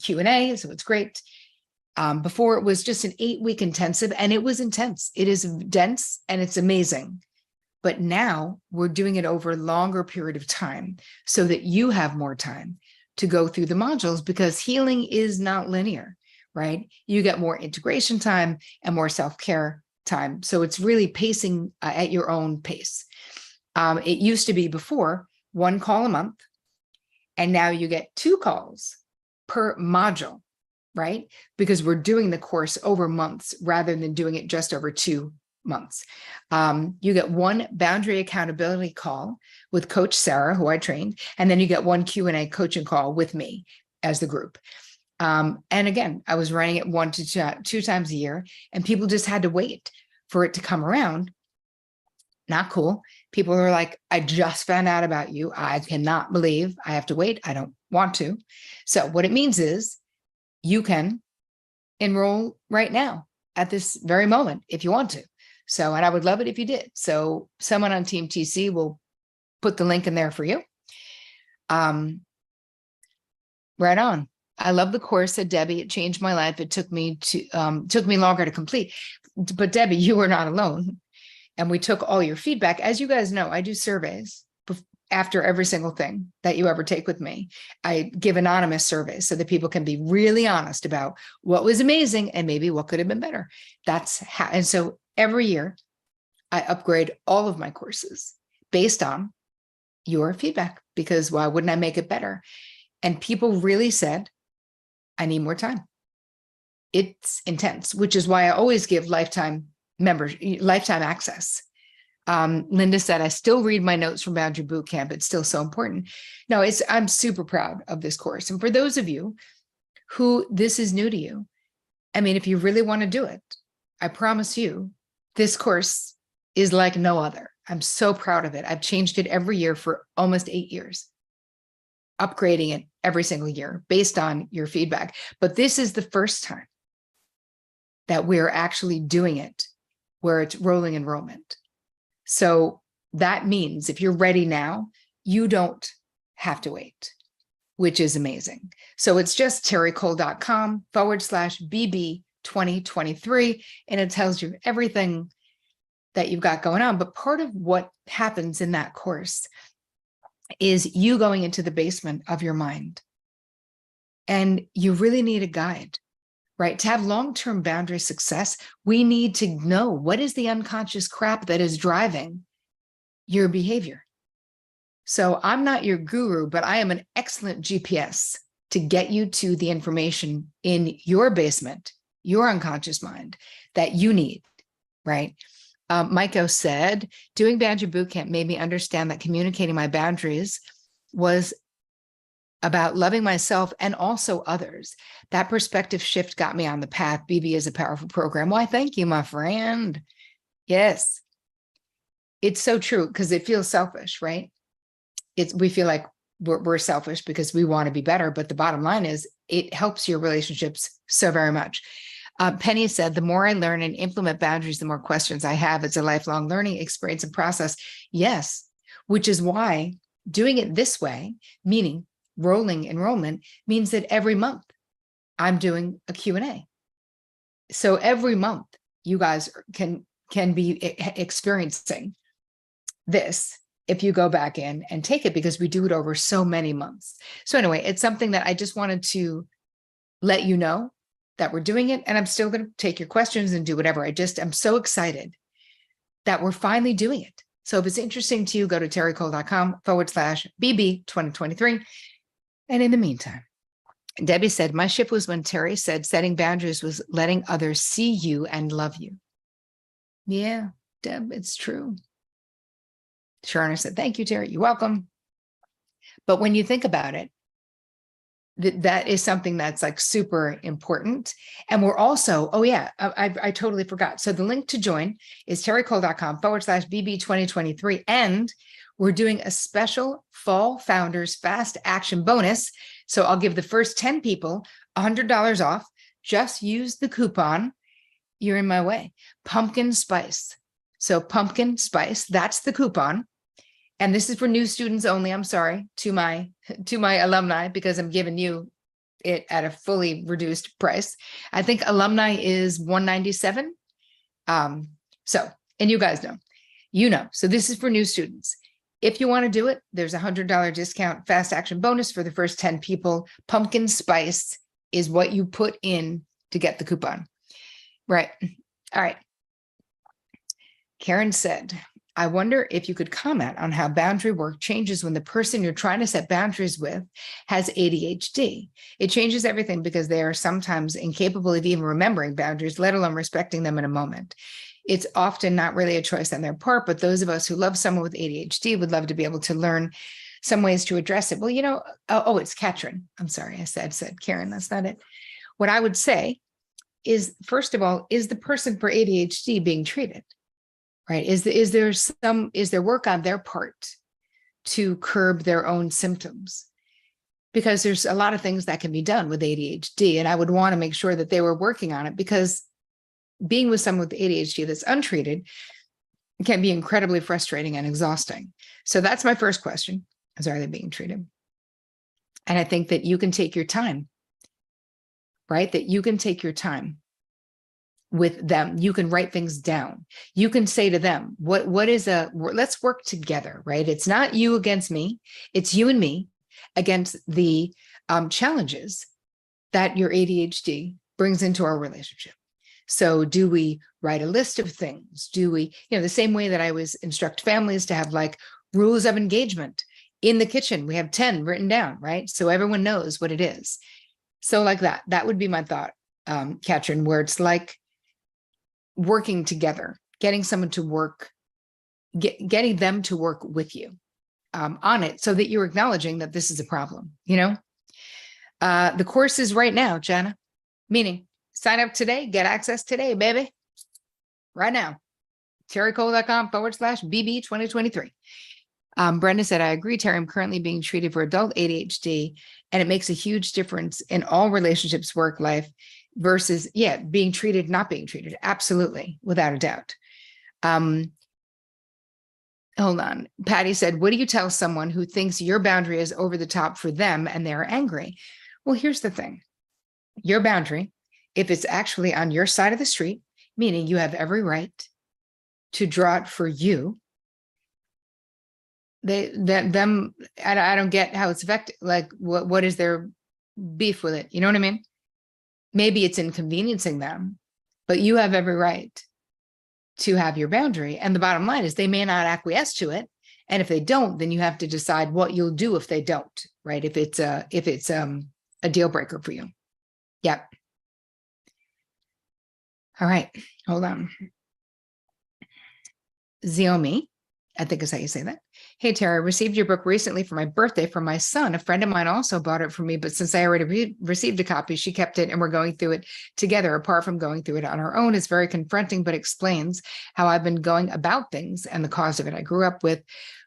Q&A, so it's great. Before, it was just an 8-week intensive, and it was intense. It is dense and it's amazing. But now we're doing it over a longer period of time, so that you have more time to go through the modules, because healing is not linear, right? You get more integration time and more self-care time. So it's really pacing at your own pace. It used to be before 1 call a month, and now you get 2 calls per module, right? Because we're doing the course over months rather than doing it just over 2 months. You get 1 boundary accountability call with Coach Sarah, who I trained, and then you get 1 Q&A coaching call with me as the group. And again, I was running it 1 to 2 times a year, and people just had to wait for it to come around. Not cool. People are like, I just found out about you. I cannot believe I have to wait. I don't want to. So what it means is you can enroll right now at this very moment if you want to. So, and I would love it if you did. So someone on Team TC will put the link in there for you. Right on. I love the course, said Debbie. It changed my life. It took me longer to complete. But Debbie, you were not alone. And we took all your feedback. As you guys know, I do surveys after every single thing that you ever take with me. I give anonymous surveys so that people can be really honest about what was amazing and maybe what could have been better. That's how, and so every year I upgrade all of my courses based on your feedback, because why wouldn't I make it better? And people really said, I need more time. It's intense, which is why I always give lifetime members, lifetime access. Linda said, I still read my notes from Boundary Bootcamp. It's still so important. No, I'm super proud of this course. And for those of you who this is new to you, I mean, if you really want to do it, I promise you, this course is like no other. I'm so proud of it. I've changed it every year for almost 8 years, upgrading it every single year based on your feedback. But this is the first time that we're actually doing it where it's rolling enrollment. So that means if you're ready now, you don't have to wait, which is amazing. So it's just terricole.com/BB 2023. And it tells you everything that you've got going on. But part of what happens in that course is you going into the basement of your mind. And you really need a guide, right? To have long-term boundary success, we need to know what is the unconscious crap that is driving your behavior. So I'm not your guru, but I am an excellent GPS to get you to the information in your basement, your unconscious mind that you need, right? Maiko said, doing Boundary Bootcamp made me understand that communicating my boundaries was about loving myself and also others. That perspective shift got me on the path. BB is a powerful program. Why, thank you, my friend. Yes, it's so true because it feels selfish, right? We feel like we're selfish because we want to be better. But the bottom line is it helps your relationships so very much. Penny said, the more I learn and implement boundaries, the more questions I have. It's a lifelong learning experience and process. Yes, which is why doing it this way, meaning rolling enrollment, means that every month I'm doing a Q&A. So every month you guys can be experiencing this if you go back in and take it, because we do it over so many months. So anyway, it's something that I just wanted to let you know that we're doing it, and I'm still going to take your questions and do whatever. I'm so excited that we're finally doing it. So if it's interesting to you, go to terricole.com/BB 2023. And in the meantime, Debbie said, my shift was when Terri said setting boundaries was letting others see you and love you. Yeah, Deb, it's true. Sharna said, thank you, Terri. You're welcome. But when you think about it, that is something that's like super important. And we're also, oh yeah, I totally forgot. So the link to join is terricole.com/BB 2023. And we're doing a special Fall Founders Fast Action bonus. So I'll give the first 10 people $100 off. Just use the coupon. You're in my way. Pumpkin spice. So pumpkin spice, that's the coupon. And this is for new students only. I'm sorry to my alumni, because I'm giving you it at a fully reduced price. I think alumni is $197. So, and you guys know, so this is for new students. If you want to do it, there's a $100 discount fast action bonus for the first 10 people. Pumpkin spice is what you put in to get the coupon. Right. All right. Karen said, I wonder if you could comment on how boundary work changes when the person you're trying to set boundaries with has ADHD. It changes everything because they are sometimes incapable of even remembering boundaries, let alone respecting them in a moment. It's often not really a choice on their part, but those of us who love someone with ADHD would love to be able to learn some ways to address it. Well, it's Katrin. I'm sorry, I said Karen, that's not it. What I would say is, first of all, is the person for ADHD being treated? Right? Is there work on their part to curb their own symptoms? Because there's a lot of things that can be done with ADHD, and I would want to make sure that they were working on it, because being with someone with ADHD that's untreated can be incredibly frustrating and exhausting. So that's my first question, is are they being treated? And I think that you can take your time, right? That you can take your time with them. You can write things down. You can say to them, let's work together, right? It's not you against me. It's you and me against the challenges that your ADHD brings into our relationship. So do we write a list of things? Do we, the same way that I always instruct families to have like rules of engagement in the kitchen, we have 10 written down, right? So everyone knows what it is. So like that would be my thought, Katrin, where it's like, working together, getting someone to work, getting them to work with you on it, so that you're acknowledging that this is a problem. The course is right now, Jana, meaning sign up today, get access today, baby. Right now, terricole.com/BB 2023. Brenda said, I agree, Terri. I'm currently being treated for adult ADHD, and it makes a huge difference in all relationships, work, life, versus, being treated, not being treated. Absolutely, without a doubt. Hold on. Patty said, what do you tell someone who thinks your boundary is over the top for them and they're angry? Well, here's the thing. Your boundary, if it's actually on your side of the street, meaning you have every right to draw it for you, I don't get how it's affected. Like, what is their beef with it? You know what I mean? Maybe it's inconveniencing them, but you have every right to have your boundary. And the bottom line is they may not acquiesce to it. And if they don't, then you have to decide what you'll do if they don't, right? If it's a deal breaker for you. Yep. All right. Hold on. Xiomi, I think is how you say that. Hey, Terri, I received your book recently for my birthday from my son. A friend of mine also bought it for me, but since I already received a copy, she kept it and we're going through it together. Apart from going through it on our own, it's very confronting, but explains how I've been going about things and the cause of it. I grew up with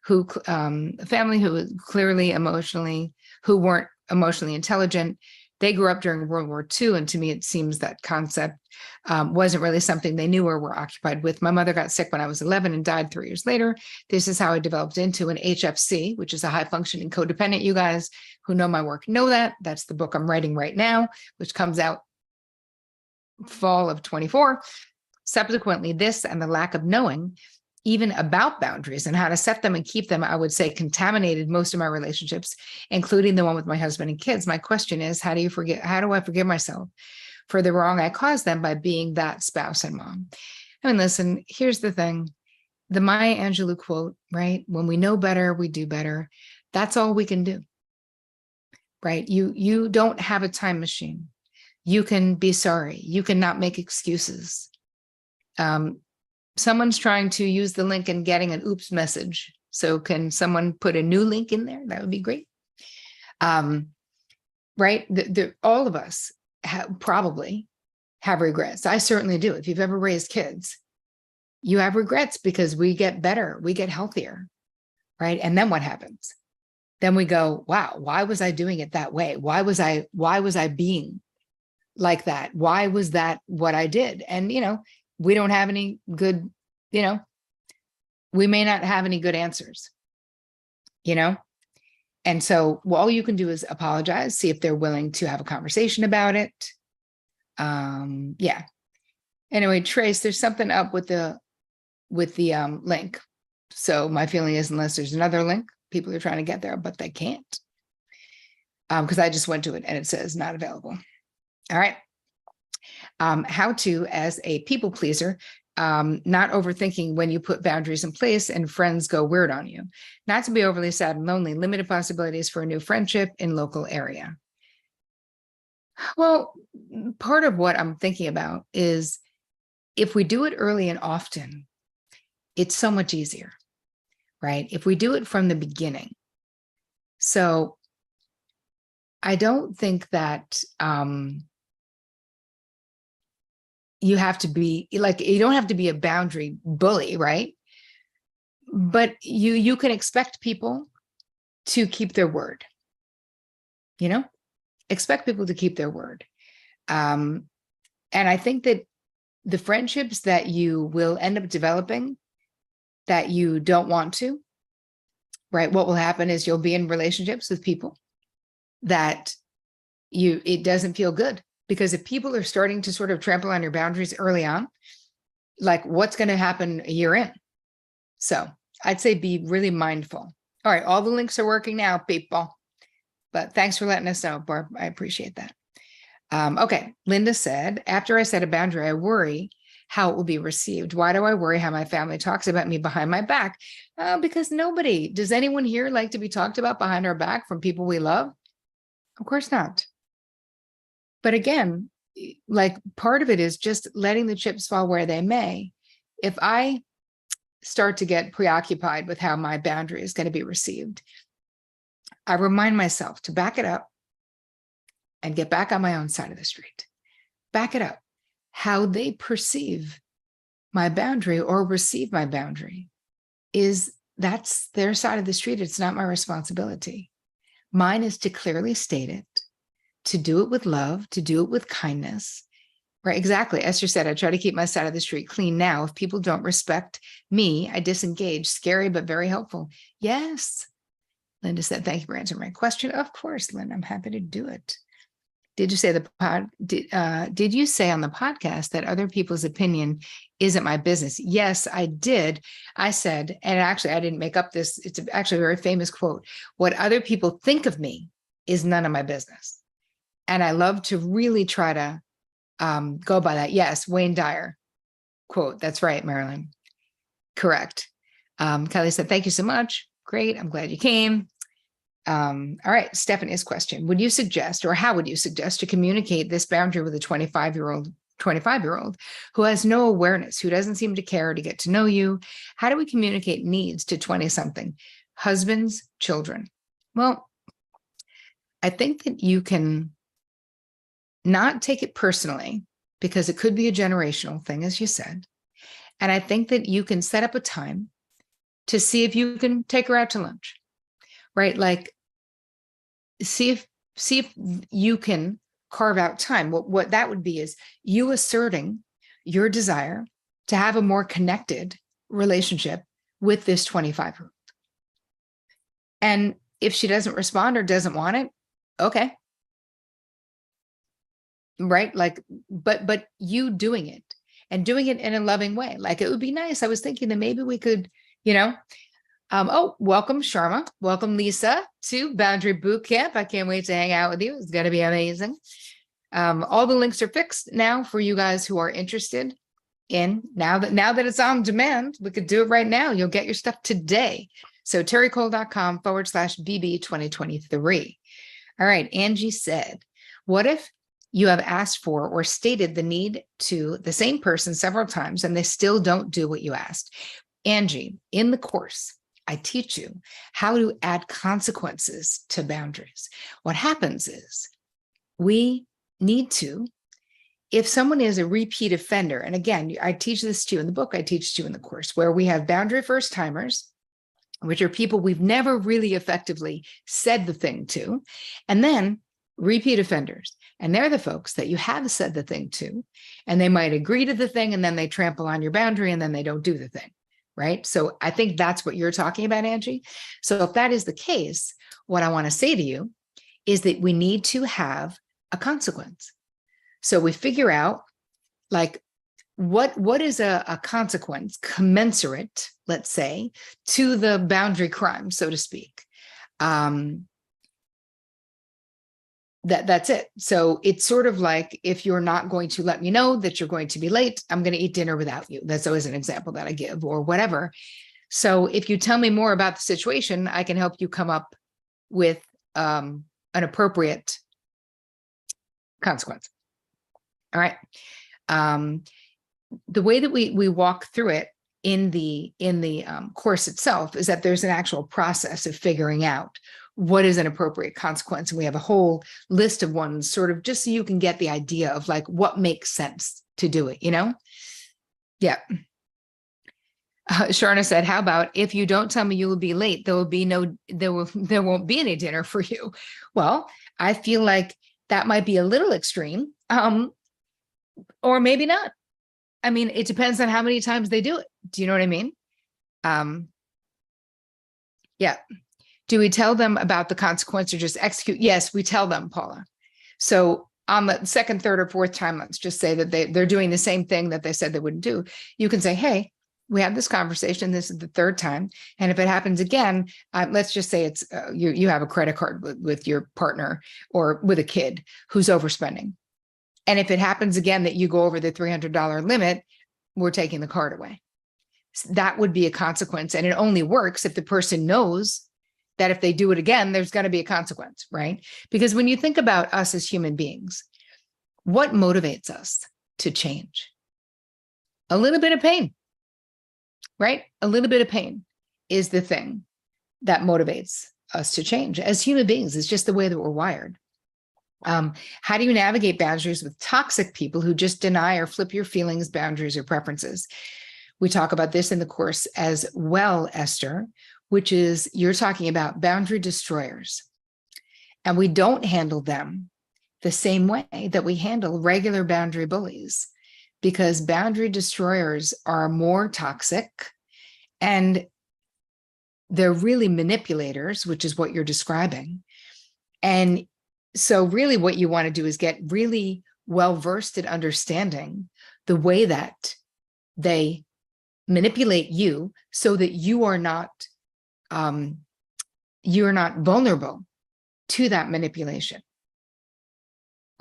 a family who was who weren't emotionally intelligent. They grew up during World War II, and to me, it seems that concept wasn't really something they knew or were occupied with. My mother got sick when I was 11 and died 3 years later. This is how I developed into an HFC, which is a high-functioning codependent. You guys who know my work know that. That's the book I'm writing right now, which comes out fall of 24. Subsequently, this and the lack of knowing even about boundaries and how to set them and keep them, I would say, contaminated most of my relationships, including the one with my husband and kids. My question is, how do I forgive myself for the wrong I caused them by being that spouse and mom? I mean, listen, here's the thing. The Maya Angelou quote, right? When we know better, we do better. That's all we can do, right? You don't have a time machine. You can be sorry. You cannot make excuses. Someone's trying to use the link and getting an oops message. So can someone put a new link in there? That would be great. Right? All of us probably have regrets. I certainly do. If you've ever raised kids, you have regrets because we get better, we get healthier, right? And then what happens? Then we go, wow, why was I doing it that way? Why was I being like that? Why was that what I did? And, we don't have any good, we may not have any good answers, And so all you can do is apologize, see if they're willing to have a conversation about it. Yeah. Anyway, Trace, there's something up with the link. So my feeling is, unless there's another link, people are trying to get there, but they can't. Because I just went to it and it says not available. All right. How to, as a people pleaser, not overthinking when you put boundaries in place and friends go weird on you. Not to be overly sad and lonely, limited possibilities for a new friendship in local area. Well, part of what I'm thinking about is if we do it early and often, it's so much easier, right? If we do it from the beginning. So I don't think that you have to be like, you don't have to be a boundary bully, right? But you can expect people to keep their word, expect people to keep their word. And I think that the friendships that you will end up developing that you don't want to, right? What will happen is you'll be in relationships with people that it doesn't feel good. Because if people are starting to sort of trample on your boundaries early on, like what's going to happen a year in? So I'd say be really mindful. All right. All the links are working now, people. But thanks for letting us know, Barb. I appreciate that. Okay. Linda said, after I set a boundary, I worry how it will be received. Why do I worry how my family talks about me behind my back? Because does anyone here like to be talked about behind our back from people we love? Of course not. But again, like part of it is just letting the chips fall where they may. If I start to get preoccupied with how my boundary is going to be received, I remind myself to back it up and get back on my own side of the street. Back it up. How they perceive my boundary or receive my boundary that's their side of the street. It's not my responsibility. Mine is to clearly state it, to do it with love, to do it with kindness. Right, exactly. Esther said, I try to keep my side of the street clean now. If people don't respect me, I disengage. Scary, but very helpful. Yes. Linda said, thank you for answering my question. Of course, Linda, I'm happy to do it. Did you say did you say on the podcast that other people's opinion isn't my business? Yes, I did. I said, and actually I didn't make up this. It's actually a very famous quote. What other people think of me is none of my business. And I love to really try to go by that. Yes, Wayne Dyer quote. That's right, Marilyn. Correct. Kelly said, thank you so much. Great. I'm glad you came. All right. Stephanie's question. Would you suggest, or how would you suggest to communicate this boundary with a 25-year-old who has no awareness, who doesn't seem to care to get to know you? How do we communicate needs to 20-something husbands, children? Well, I think that you can not take it personally because it could be a generational thing, as you said. And I think that you can set up a time to see if you can take her out to lunch, right? Like, see if you can carve out time. What that would be is you asserting your desire to have a more connected relationship with this 25-year-old. And if she doesn't respond or doesn't want it, okay. Right? Like, but you doing it and doing it in a loving way. Like, it would be nice. I was thinking that maybe we could, oh, welcome, Sharma. Welcome, Lisa, to Boundary Boot Camp. I can't wait to hang out with you. It's going to be amazing. All the links are fixed now for you guys who are interested in, now that it's on demand, we could do it right now. You'll get your stuff today. So terricole.com/BB 2023. All right. Angie said, what if you have asked for or stated the need to the same person several times and they still don't do what you asked? Angie, in the course, I teach you how to add consequences to boundaries. What happens is we need to, if someone is a repeat offender, and again, I teach this to you in the book, I teach to you in the course, where we have boundary first timers, which are people we've never really effectively said the thing to, and then repeat offenders. And they're the folks that you have said the thing to, and they might agree to the thing, and then they trample on your boundary, and then they don't do the thing. Right? So I think that's what you're talking about, Angie. So if that is the case, what I want to say to you is that we need to have a consequence. So we figure out, like, what is a consequence commensurate, let's say, to the boundary crime, so to speak. That's it. So it's sort of like, if you're not going to let me know that you're going to be late, I'm going to eat dinner without you. That's always an example that I give, or whatever. So if you tell me more about the situation, I can help you come up with an appropriate consequence. All right. The way that we walk through it in the course itself is that there's an actual process of figuring out what is an appropriate consequence. And we have a whole list of ones, sort of just so you can get the idea of like what makes sense to do it, Yeah. Sharna said, how about if you don't tell me you will be late, there won't be any dinner for you. Well, I feel like that might be a little extreme, or maybe not. I mean, it depends on how many times they do it. Do you know what I mean? Yeah. Do we tell them about the consequence or just execute? Yes, we tell them, Paula. So on the second, third, or fourth time, let's just say that they're doing the same thing that they said they wouldn't do. You can say, hey, we had this conversation. This is the third time. And if it happens again, let's just say it's you have a credit card with your partner or with a kid who's overspending. And if it happens again that you go over the $300 limit, we're taking the card away. So that would be a consequence. And it only works if the person knows that if they do it again, there's going to be a consequence, right? Because when you think about us as human beings, what motivates us to change? A little bit of pain, right? A little bit of pain is the thing that motivates us to change. As human beings, it's just the way that we're wired. How do you navigate boundaries with toxic people who just deny or flip your feelings, boundaries, or preferences? We talk about this in the course as well, Esther, which is you're talking about boundary destroyers. And we don't handle them the same way that we handle regular boundary bullies, because boundary destroyers are more toxic and they're really manipulators, which is what you're describing. And so really what you want to do is get really well-versed at understanding the way that they manipulate you so that you're not vulnerable to that manipulation,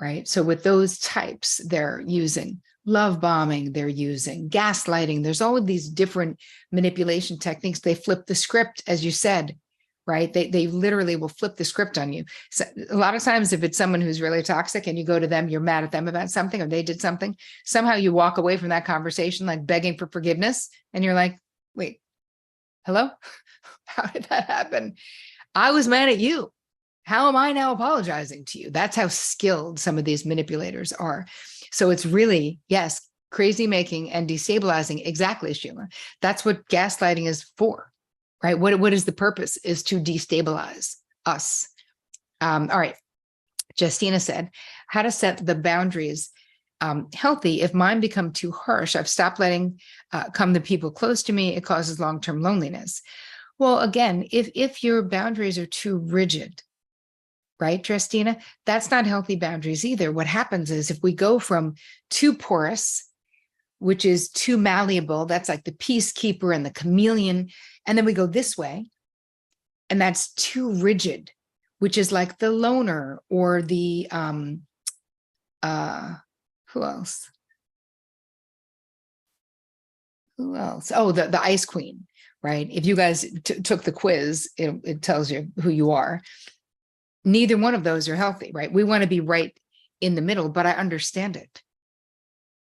right? So with those types, they're using love bombing, they're using gaslighting. There's all of these different manipulation techniques. They flip the script, as you said, right? They literally will flip the script on you. So a lot of times, if it's someone who's really toxic and you go to them, you're mad at them about something or they did something, somehow you walk away from that conversation like begging for forgiveness. And you're like, wait, hello? How did that happen? I was mad at you. How am I now apologizing to you? That's how skilled some of these manipulators are. So it's really, yes, crazy making and destabilizing. Exactly, Sheila. That's what gaslighting is for, right? What is the purpose? Is to destabilize us. All right. Justina said, how to set the boundaries healthy. If mine become too harsh, I've stopped letting come the people close to me. It causes long-term loneliness. Well, again, if your boundaries are too rigid, right, Justina, that's not healthy boundaries either. What happens is if we go from too porous, which is too malleable, that's like the peacekeeper and the chameleon, and then we go this way, and that's too rigid, which is like the loner or the who else? Oh, the ice queen, right? If you guys took the quiz, it tells you who you are. Neither one of those are healthy, right? We want to be right in the middle, but I understand it,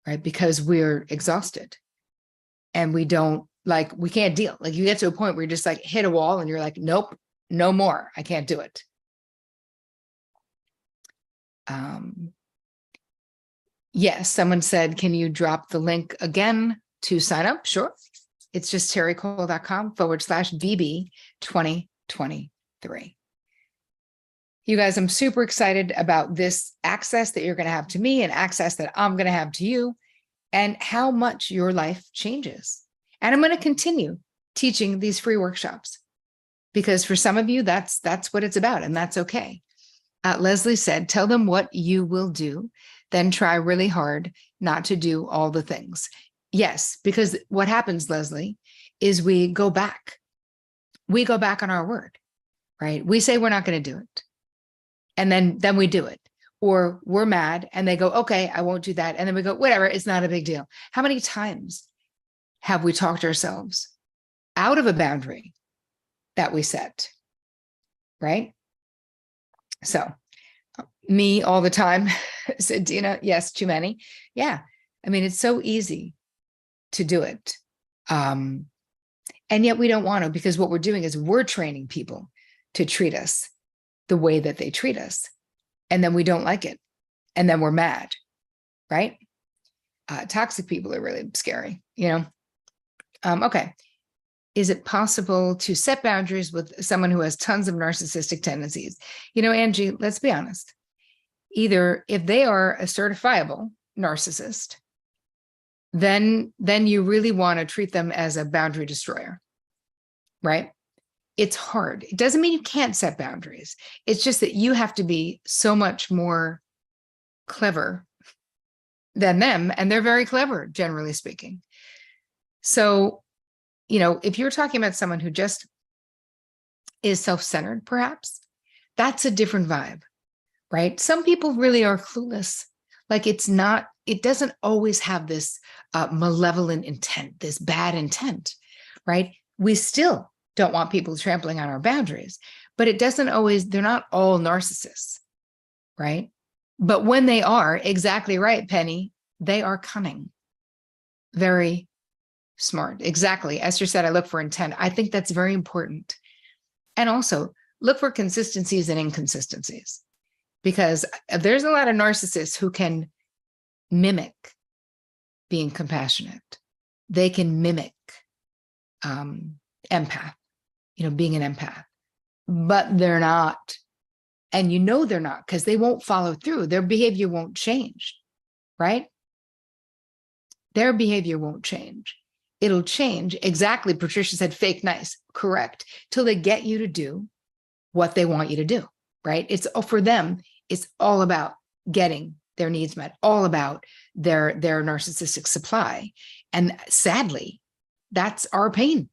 right? Because we're exhausted and we can't deal. Like you get to a point where you just like hit a wall and you're like, nope, no more. I can't do it. Yes, someone said, can you drop the link again to sign up? Sure. It's just terricole.com/VB2023. You guys, I'm super excited about this access that you're going to have to me and access that I'm going to have to you and how much your life changes. And I'm going to continue teaching these free workshops because for some of you, that's what it's about. And that's okay. Leslie said, tell them what you will do, then try really hard not to do all the things. Yes, because what happens, Leslie, is we go back. We go back on our word, right? We say we're not going to do it. And then we do it, or we're mad and they go, okay, I won't do that. And then we go, whatever, it's not a big deal. How many times have we talked ourselves out of a boundary that we set, right? So me all the time, said Dina, yes, too many. Yeah. I mean, it's so easy to do it. And yet we don't want to, because what we're doing is we're training people to treat us the way that they treat us. And then we don't like it. And then we're mad, right? Toxic people are really scary, Okay. Is it possible to set boundaries with someone who has tons of narcissistic tendencies? Angie, let's be honest. Either if they are a certifiable narcissist, then you really want to treat them as a boundary destroyer, right? It's hard. It doesn't mean you can't set boundaries. It's just that you have to be so much more clever than them. And they're very clever, generally speaking. So, if you're talking about someone who just is self-centered, perhaps, that's a different vibe, right? Some people really are clueless. Like it doesn't always have this malevolent intent, this bad intent, right? We still don't want people trampling on our boundaries, but it doesn't always, they're not all narcissists, right? But when they are, exactly right, Penny, they are cunning, very smart. Exactly. Esther said, I look for intent. I think that's very important. And also look for consistencies and inconsistencies, because there's a lot of narcissists who can mimic being compassionate. They can mimic empath, being an empath, but they're not. And they're not, because they won't follow through. Their behavior won't change, right? Their behavior won't change. It'll change. Exactly. Patricia said, fake nice. Correct. Till they get you to do what they want you to do, right? It's for them. It's all about getting their needs met, all about their narcissistic supply. And sadly, that's our pain.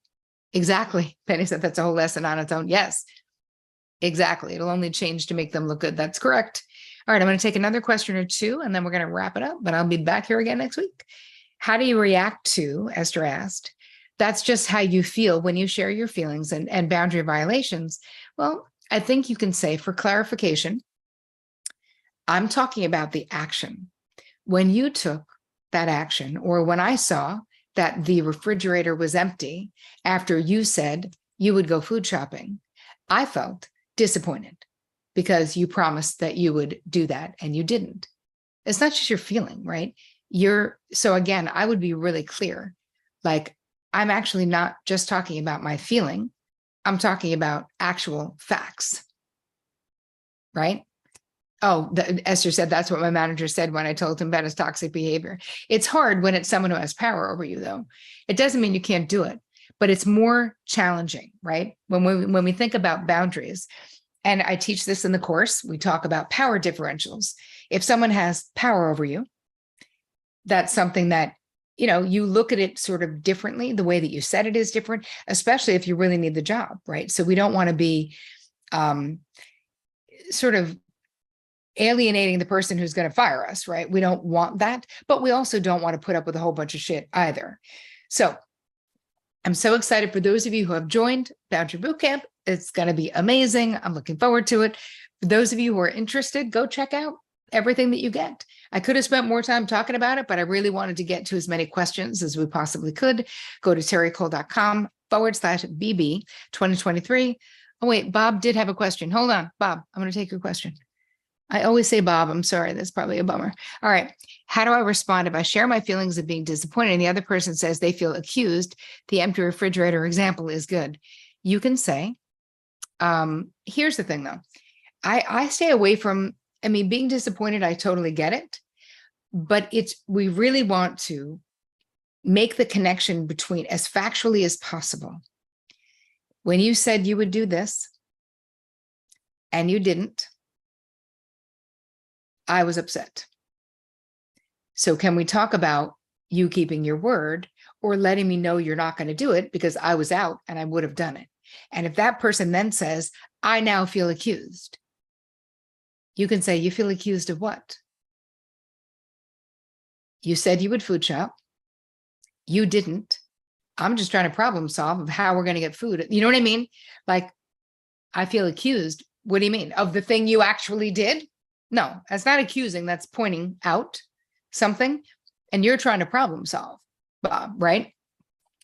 Exactly. Penny said that's a whole lesson on its own. Yes, exactly. It'll only change to make them look good. That's correct. All right. I'm going to take another question or two, and then we're going to wrap it up, but I'll be back here again next week. How do you react to, Esther asked, that's just how you feel when you share your feelings and boundary violations? Well, I think you can say, for clarification, I'm talking about the action. When you took that action, or when I saw that the refrigerator was empty after you said you would go food shopping, I felt disappointed because you promised that you would do that and you didn't. It's not just your feeling, right? So again, I would be really clear. Like, I'm actually not just talking about my feeling. I'm talking about actual facts, right? Oh, Esther said, that's what my manager said when I told him about his toxic behavior. It's hard when it's someone who has power over you, though. It doesn't mean you can't do it, but it's more challenging, right? When we think about boundaries, and I teach this in the course, we talk about power differentials. If someone has power over you, that's something that, you look at it sort of differently. The way that you said it is different, especially if you really need the job, right? So we don't want to be sort of alienating the person who's going to fire us, right? We don't want that, but we also don't want to put up with a whole bunch of shit either. So I'm so excited for those of you who have joined Boundary Bootcamp. It's going to be amazing. I'm looking forward to it. For those of you who are interested, go check out everything that you get. I could have spent more time talking about it, but I really wanted to get to as many questions as we possibly could. Go to terricole.com/BB 2023. Oh, wait, Bob did have a question. Hold on, Bob, I'm going to take your question. I always say Bob. I'm sorry. That's probably a bummer. All right. How do I respond if I share my feelings of being disappointed and the other person says they feel accused? The empty refrigerator example is good. You can say, here's the thing, though. I stay away from, being disappointed. I totally get it. But we really want to make the connection between as factually as possible. When you said you would do this and you didn't, I was upset. So can we talk about you keeping your word, or letting me know you're not going to do it because I was out and I would have done it? And if that person then says, I now feel accused, you can say, you feel accused of what? You said you would food shop. You didn't. I'm just trying to problem solve of how we're going to get food. You know what I mean? Like, I feel accused. What do you mean? Of the thing you actually did? No, that's not accusing. That's pointing out something. And you're trying to problem solve, Bob, right?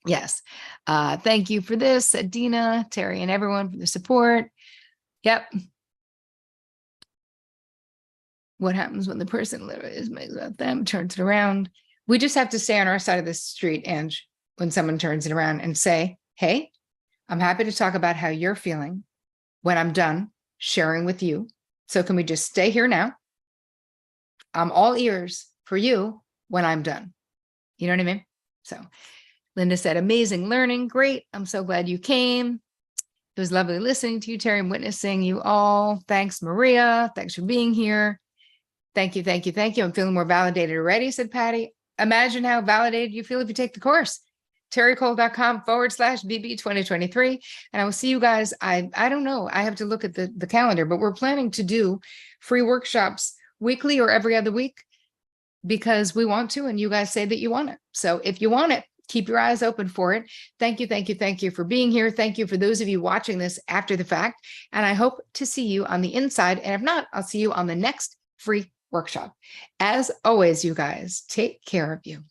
Yes. Thank you for this, Adina, Terry, and everyone for the support. Yep. What happens when the person literally is makes about them, turns it around? We just have to stay on our side of the street, Ange, when someone turns it around, and say, hey, I'm happy to talk about how you're feeling when I'm done sharing with you. So can we just stay here now? I'm all ears for you when I'm done. You know what I mean? So Linda said, amazing learning. Great. I'm so glad you came. It was lovely listening to you, Terry, and witnessing you all. Thanks, Maria. Thanks for being here. Thank you. Thank you. Thank you. I'm feeling more validated already, said Patty. Imagine how validated you feel if you take the course. terricole.com/BB 2023. And I will see you guys. I don't know. I have to look at the calendar, but we're planning to do free workshops weekly or every other week because we want to, and you guys say that you want it. So if you want it, keep your eyes open for it. Thank you. Thank you. Thank you for being here. Thank you for those of you watching this after the fact. And I hope to see you on the inside. And if not, I'll see you on the next free workshop. As always, you guys, take care of you.